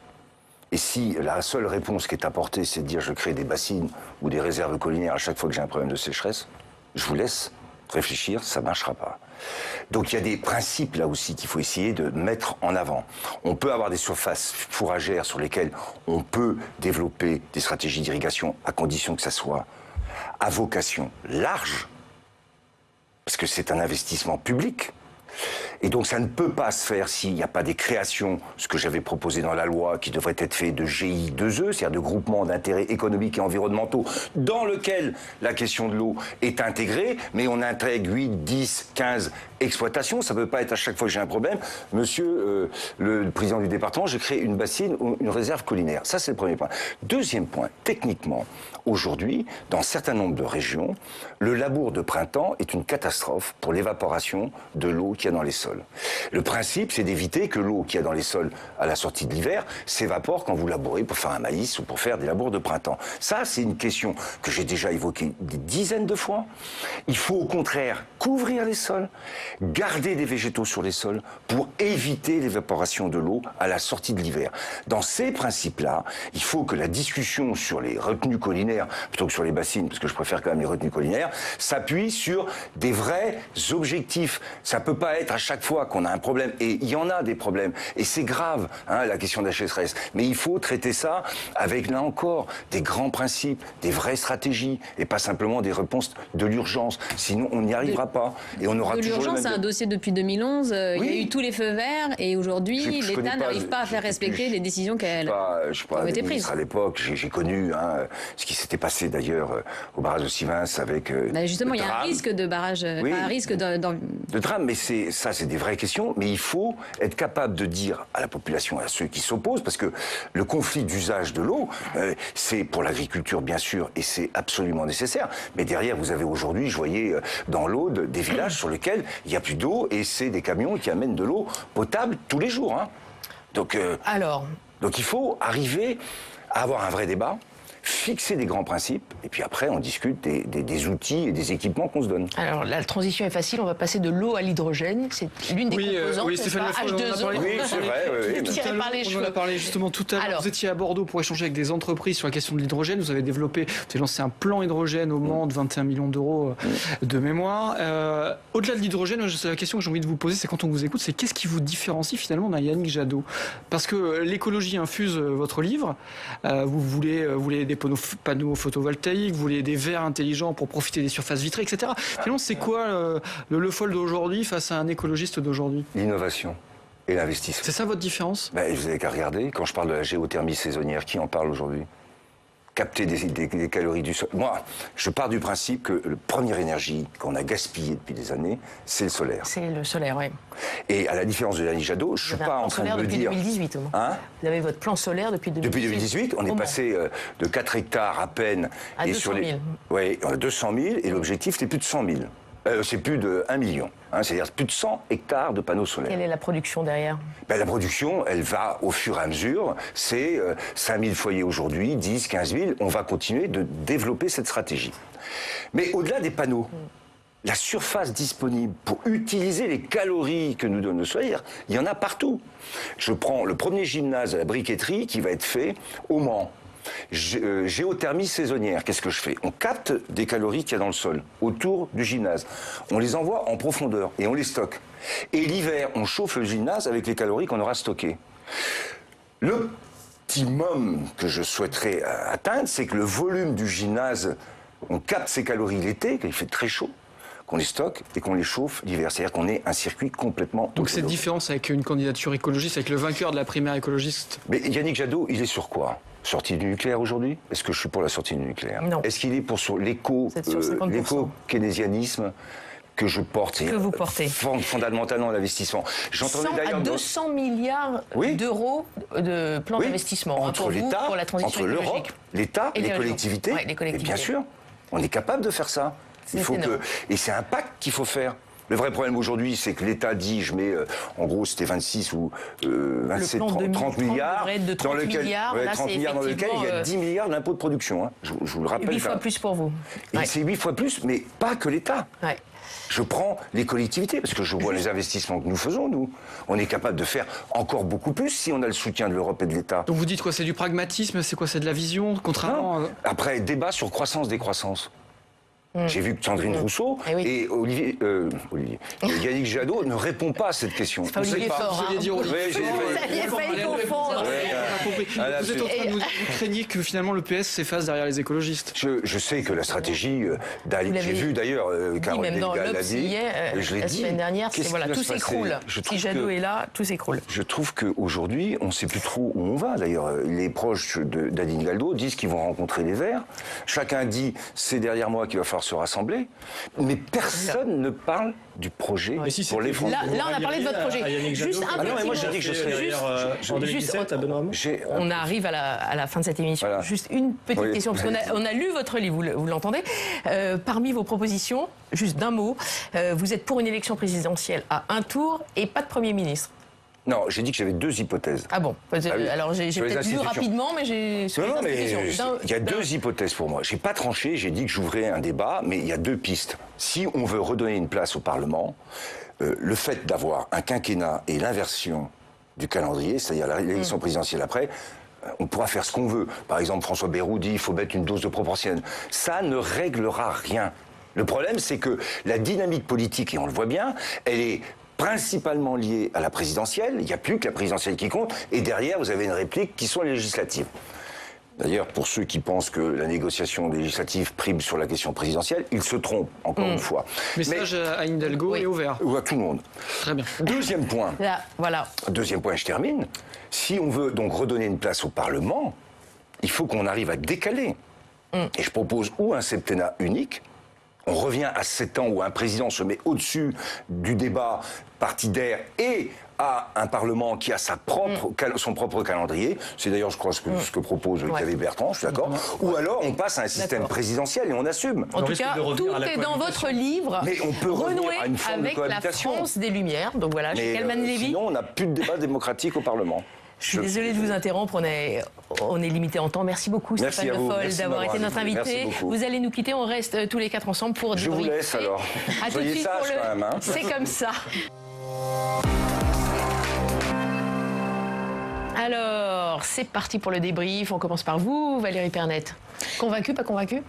S2: et si la seule réponse qui est apportée, c'est de dire je crée des bassines ou des réserves collinaires à chaque fois que j'ai un problème de sécheresse, je vous laisse réfléchir, ça ne marchera pas. Donc il y a des principes là aussi qu'il faut essayer de mettre en avant. On peut avoir des surfaces fourragères sur lesquelles on peut développer des stratégies d'irrigation à condition que ça soit à vocation large, parce que c'est un investissement public. Et donc ça ne peut pas se faire s'il n'y a pas des créations, ce que j'avais proposé dans la loi, qui devrait être fait de GI2E, c'est-à-dire de groupements d'intérêts économiques et environnementaux, dans lequel la question de l'eau est intégrée, mais on intègre 8, 10, 15 exploitations. Ça ne peut pas être à chaque fois que j'ai un problème. Monsieur le président du département, j'ai créé une bassine ou une réserve collinaire. Ça, c'est le premier point. Deuxième point, techniquement, aujourd'hui, dans un certain nombre de régions, le labour de printemps est une catastrophe pour l'évaporation de l'eau qu'il y a dans les sols. Le principe, c'est d'éviter que l'eau qu'il y a dans les sols à la sortie de l'hiver s'évapore quand vous labourez pour faire un maïs ou pour faire des labours de printemps. Ça, c'est une question que j'ai déjà évoquée des dizaines de fois. Il faut au contraire couvrir les sols, garder des végétaux sur les sols pour éviter l'évaporation de l'eau à la sortie de l'hiver. Dans ces principes-là, il faut que la discussion sur les retenues collinaires, plutôt que sur les bassines, parce que je préfère quand même les retenues collinaires, s'appuie sur des vrais objectifs. Ça peut pas être à chaque fois qu'on a un problème, et il y en a des problèmes, et c'est grave, hein, la question de la sécheresse, mais il faut traiter ça avec, là encore, des grands principes, des vraies stratégies, et pas simplement des réponses de l'urgence, sinon on n'y arrivera pas, et on aura toujours
S4: l'urgence, c'est un dossier depuis 2011, il y a eu tous les feux verts, et aujourd'hui, l'État n'arrive pas à faire respecter les décisions qui ont été prises.
S2: À l'époque, j'ai connu ce qui s'était passé d'ailleurs au barrage de Sivins avec
S4: justement, il y a un risque de barrage, un risque
S2: de drame, mais ça, c'est des vraies questions, mais il faut être capable de dire à la population, à ceux qui s'opposent, parce que le conflit d'usage de l'eau, c'est pour l'agriculture, bien sûr, et c'est absolument nécessaire, mais derrière, vous avez aujourd'hui, je voyais dans l'Aude, des villages sur lesquels il n'y a plus d'eau, et c'est des camions qui amènent de l'eau potable tous les jours. Hein. Donc il faut arriver à avoir un vrai débat, fixer des grands principes, et puis après on discute des outils et des équipements qu'on se donne.
S1: Alors la transition est facile, on va passer de l'eau à l'hydrogène, c'est l'une des composantes,
S3: oui, Stéphane
S1: H2O.
S2: Oui, c'est vrai,
S3: on en a parlé justement tout à l'heure. Vous étiez à Bordeaux pour échanger avec des entreprises sur la question de l'hydrogène, vous avez lancé un plan hydrogène au Mans de 21 millions d'euros de mémoire. Au-delà de l'hydrogène, la question que j'ai envie de vous poser, c'est quand on vous écoute, c'est qu'est-ce qui vous différencie finalement d'un Yannick Jadot? Parce que l'écologie infuse votre livre, vous voulez des panneaux photovoltaïques, vous voulez des verres intelligents pour profiter des surfaces vitrées, etc. Finalement, c'est quoi le Fold d'aujourd'hui face à un écologiste d'aujourd'hui?
S2: L'innovation et l'investissement.
S3: C'est ça votre différence?
S2: Vous n'avez qu'à regarder, quand je parle de la géothermie saisonnière, qui en parle aujourd'hui? Capter des calories du sol. Moi, je pars du principe que la première énergie qu'on a gaspillée depuis des années, c'est le solaire.
S1: C'est le solaire, oui.
S2: Et à la différence de Yannick Jadot, je ne suis pas en train de me dire...
S1: Depuis 2018, au moins. Vous avez votre plan solaire depuis 2018.
S2: Depuis 2018, on est passé de 4 hectares à peine...
S1: À 200 000.
S2: Oui, on a 200 000, et l'objectif, c'est plus de 100 000. C'est plus de 1 million. C'est-à-dire plus de 100 hectares de panneaux solaires.
S1: Quelle est la production derrière?
S2: La production, elle va au fur et à mesure. C'est 5 000 foyers aujourd'hui, 10, 15 000. On va continuer de développer cette stratégie. Mais au-delà des panneaux, la surface disponible pour utiliser les calories que nous donne le soleil, il y en a partout. Je prends le premier gymnase à la briqueterie qui va être fait au Mans. Géothermie saisonnière, qu'est-ce que je fais? On capte des calories qu'il y a dans le sol, autour du gymnase. On les envoie en profondeur et on les stocke. Et l'hiver, on chauffe le gymnase avec les calories qu'on aura stockées. L'optimum que je souhaiterais atteindre, c'est que le volume du gymnase, on capte ces calories l'été, quand il fait très chaud, qu'on les stocke et qu'on les chauffe l'hiver. C'est-à-dire qu'on ait un circuit complètement...
S3: Donc cette différence avec une candidature écologiste, avec le vainqueur de la primaire écologiste.
S2: Mais Yannick Jadot, il est sur quoi? Sortie du nucléaire aujourd'hui? Est-ce que je suis pour la sortie du nucléaire?
S1: Non.
S2: Est-ce qu'il est pour l'éco-keynésianisme que je porte?
S1: Que vous portez.
S2: Fondamentalement l'investissement.
S1: 100 à 200 milliards d'euros de plan d'investissement
S2: entre
S1: pour
S2: l'État,
S1: pour la transition
S2: entre l'Europe, l'État, les collectivités.
S1: Ouais, les collectivités.
S2: Et bien sûr, on est capable de faire ça. Il faut et c'est un pacte qu'il faut faire. Le vrai problème aujourd'hui, c'est que l'État dit, je mets, en gros, c'était 26 ou 27, 30 milliards, dans lequel, dans lequel il y a 10 milliards d'impôts de production. Hein. Je vous le rappelle.
S1: 8 fois plus pour vous.
S2: Et c'est 8 fois plus, mais pas que l'État.
S1: Ouais.
S2: Je prends les collectivités, parce que je vois les investissements que nous faisons, nous. On est capable de faire encore beaucoup plus si on a le soutien de l'Europe et de l'État.
S3: Donc vous dites quoi? C'est du pragmatisme? C'est quoi? C'est de la vision? Contrairement
S2: Après, débat sur croissance-décroissance. J'ai vu que Sandrine Rousseau et Yannick Jadot ne répond pas à cette question.
S1: C'est pas Olivier Faure.
S3: Vous
S1: aviez failli confondre.
S3: Vous êtes en train de vous craignez que finalement le PS s'efface derrière les écologistes.
S2: Je sais que la stratégie j'ai vu d'ailleurs Caroline Delga l'a dit. Je l'ai dit.
S1: La semaine dernière, tout s'écroule. Si Jadot est là, tout s'écroule.
S2: Je trouve qu'aujourd'hui, on ne sait plus trop où on va. D'ailleurs, les proches d'Anne Hidalgo disent qu'ils vont rencontrer les Verts. Chacun dit c'est derrière moi qu'il va falloir se rassembler, mais personne ne parle du projet pour les Français.
S1: Là, on a parlé de votre projet. Juste un petit mot.
S2: Moi, j'ai dit que je serais
S5: en 2017 à Benoît Hamon.
S1: On arrive à la fin de cette émission. Voilà. Juste une petite question, parce qu'on a lu votre livre, vous l'entendez. Parmi vos propositions, juste d'un mot, vous êtes pour une élection présidentielle à un tour et pas de Premier ministre.
S2: Non, j'ai dit que j'avais 2 hypothèses.
S1: Ah bon? Alors j'ai peut-être lu rapidement, mais j'ai...
S2: Non, mais il y a 2 hypothèses pour moi. J'ai pas tranché, j'ai dit que j'ouvrais un débat, mais il y a 2 pistes. Si on veut redonner une place au Parlement, le fait d'avoir un quinquennat et l'inversion du calendrier, c'est-à-dire l'élection présidentielle après, on pourra faire ce qu'on veut. Par exemple, François Bayrou dit qu'il faut mettre une dose de proportionnelle. Ça ne réglera rien. Le problème, c'est que la dynamique politique, et on le voit bien, elle est principalement lié à la présidentielle, il n'y a plus que la présidentielle qui compte, et derrière, vous avez une réplique qui sont les législatives. D'ailleurs, pour ceux qui pensent que la négociation législative prime sur la question présidentielle, ils se trompent, encore une fois.
S3: Message à Anne Hidalgo et au Vert.
S2: Ou à tout le monde.
S3: Très bien.
S2: Deuxième point.
S1: Là, voilà.
S2: Deuxième point, je termine. Si on veut donc redonner une place au Parlement, il faut qu'on arrive à décaler. Et je propose ou un septennat unique, on revient à 7 ans où un président se met au-dessus du débat partidaire et à un Parlement qui a son propre calendrier. C'est d'ailleurs, je crois, ce que propose Xavier Bertrand, je suis d'accord. Ou alors, on passe à un système présidentiel et on assume.
S1: En tout cas, tout est dans votre livre.
S2: Mais on peut
S1: renouer
S2: à une forme
S1: avec
S2: de
S1: la France des Lumières. Donc voilà, chez Kalman Levy.
S2: Sinon, on n'a plus de débat démocratique au Parlement.
S1: Je suis désolée de vous interrompre, on est limité en temps. Merci beaucoup Stéphane Le Foll d'avoir été notre invité. Vous allez nous quitter, on reste tous les 4 ensemble pour débriefer.
S2: Je vous laisse alors.
S1: À tout de suite pour
S2: quand même, hein.
S1: C'est comme ça. Alors, c'est parti pour le débrief. On commence par vous, Valérie Pernette. Convaincue, pas convaincue?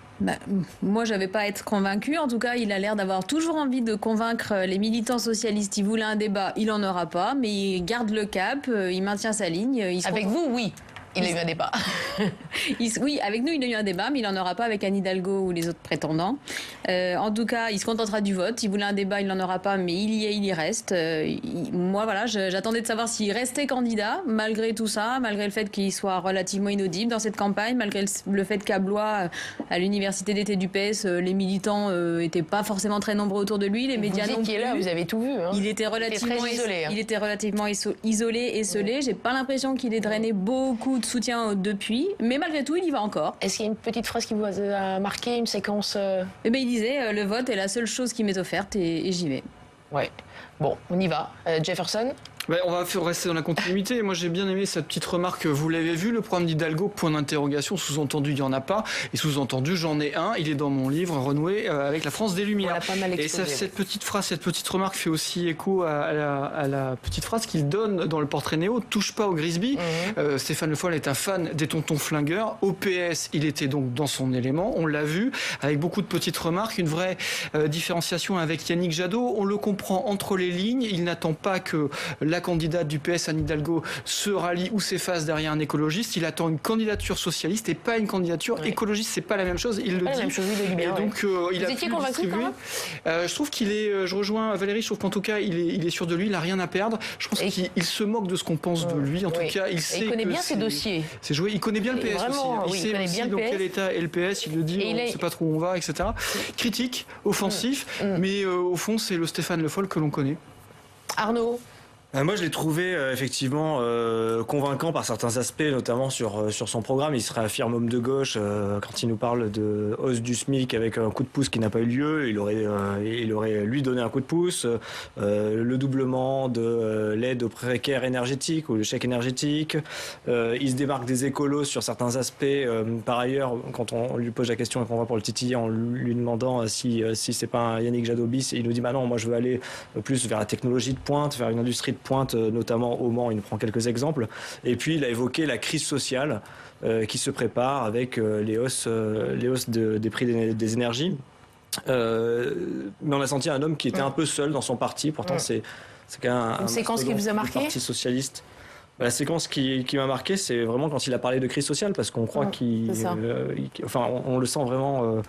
S4: Moi, je n'avais pas à être convaincue. En tout cas, il a l'air d'avoir toujours envie de convaincre les militants socialistes. Il voulait un débat, il n'en aura pas, mais il garde le cap, il maintient sa ligne.
S1: Avec vous, oui. Il a eu un débat.
S4: Oui, avec nous, il a eu un débat, mais il n'en aura pas avec Anne Hidalgo ou les autres prétendants. En tout cas, il se contentera du vote. Il voulait un débat, il n'en aura pas, mais il y est, il y reste. Moi, voilà, j'attendais de savoir s'il restait candidat, malgré tout ça, malgré le fait qu'il soit relativement inaudible dans cette campagne, malgré le fait qu'à Blois, à l'université d'été du PS, les militants n'étaient pas forcément très nombreux autour de lui, les médias non plus.
S1: Là, vous avez tout vu. Hein.
S4: Il était relativement isolé. Il était relativement isolé, esselé. J'ai pas l'impression qu'il ait drainé beaucoup de soutien depuis, mais malgré tout, il y va encore.
S1: Est-ce qu'il y a une petite phrase qui vous a marqué, une séquence
S4: Eh bien, il disait le vote est la seule chose qui m'est offerte et j'y vais.
S1: Ouais. Bon, on y va. Jefferson.
S3: On va rester dans la continuité. Moi, j'ai bien aimé cette petite remarque. Vous l'avez vu, le programme d'Hidalgo, point d'interrogation, sous-entendu, il n'y en a pas. Et sous-entendu, j'en ai un. Il est dans mon livre, Renouer avec la France des Lumières.
S1: Pas mal exposé,
S3: et cette petite phrase, cette petite remarque fait aussi écho à la petite phrase qu'il donne dans le portrait Néo, touche pas au Grisby. Stéphane Le Foll est un fan des tontons flingueurs. Au PS, il était donc dans son élément. On l'a vu, avec beaucoup de petites remarques, une vraie différenciation avec Yannick Jadot. On le comprend entre les lignes. Il n'attend pas que la candidate du PS, Anne Hidalgo, se rallie ou s'efface derrière un écologiste. Il attend une candidature socialiste et pas une candidature écologiste. C'est pas la même chose. Il le dit.
S1: La même chose, il le dit bien.
S3: Et donc, il a
S1: étiez
S3: pu
S1: convaincu
S3: distribuer. Je trouve qu'il est. Je rejoins Valérie. Je trouve qu'en tout cas, il est sûr de lui. Il a rien à perdre. Je pense qu'il se moque de ce qu'on pense de lui. En tout cas, il sait.
S1: Il connaît
S3: que
S1: bien ses dossiers.
S3: C'est joué. Il connaît bien le PS
S1: vraiment,
S3: aussi. Il sait aussi dans quel état est le PS. Il le dit. On ne sait pas trop où on va, etc. Critique, offensif, mais au fond, c'est le Stéphane Le Foll que l'on connaît.
S1: Arnaud.
S5: Moi, je l'ai trouvé effectivement convaincant par certains aspects, notamment sur son programme. Il se réaffirme homme de gauche quand il nous parle de hausse du SMIC avec un coup de pouce qui n'a pas eu lieu. Il aurait lui donné un coup de pouce. Le doublement de l'aide aux précaires énergétiques ou le chèque énergétique. Il se démarque des écolos sur certains aspects. Par ailleurs, quand on lui pose la question et qu'on va pour le titiller en lui demandant si c'est pas un Yannick Jadot bis, il nous dit bah non, moi je veux aller plus vers la technologie de pointe, vers une industrie de pointe, notamment au Mans, il nous prend quelques exemples. Et puis il a évoqué la crise sociale qui se prépare avec les hausses des prix des énergies. Mais on a senti un homme qui était un peu seul dans son parti. Pourtant, c'est quand même
S1: une séquence qui vous a marqué ?
S5: Parti socialiste. La séquence qui m'a marqué, c'est vraiment quand il a parlé de crise sociale, parce qu'on croit on le sent vraiment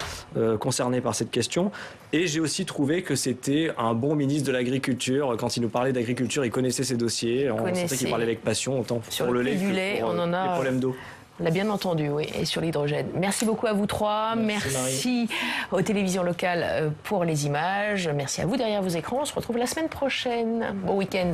S5: concerné par cette question. Et j'ai aussi trouvé que c'était un bon ministre de l'Agriculture. Quand il nous parlait d'agriculture, il connaissait ses dossiers. On sentait qu'il parlait avec passion, autant
S1: sur
S5: pour le lait
S1: que pour les
S5: problèmes d'eau.
S1: On l'a bien entendu, oui, et sur l'hydrogène. Merci beaucoup à vous trois. Merci aux télévisions locales pour les images. Merci à vous derrière vos écrans. On se retrouve la semaine prochaine. Bon week-end.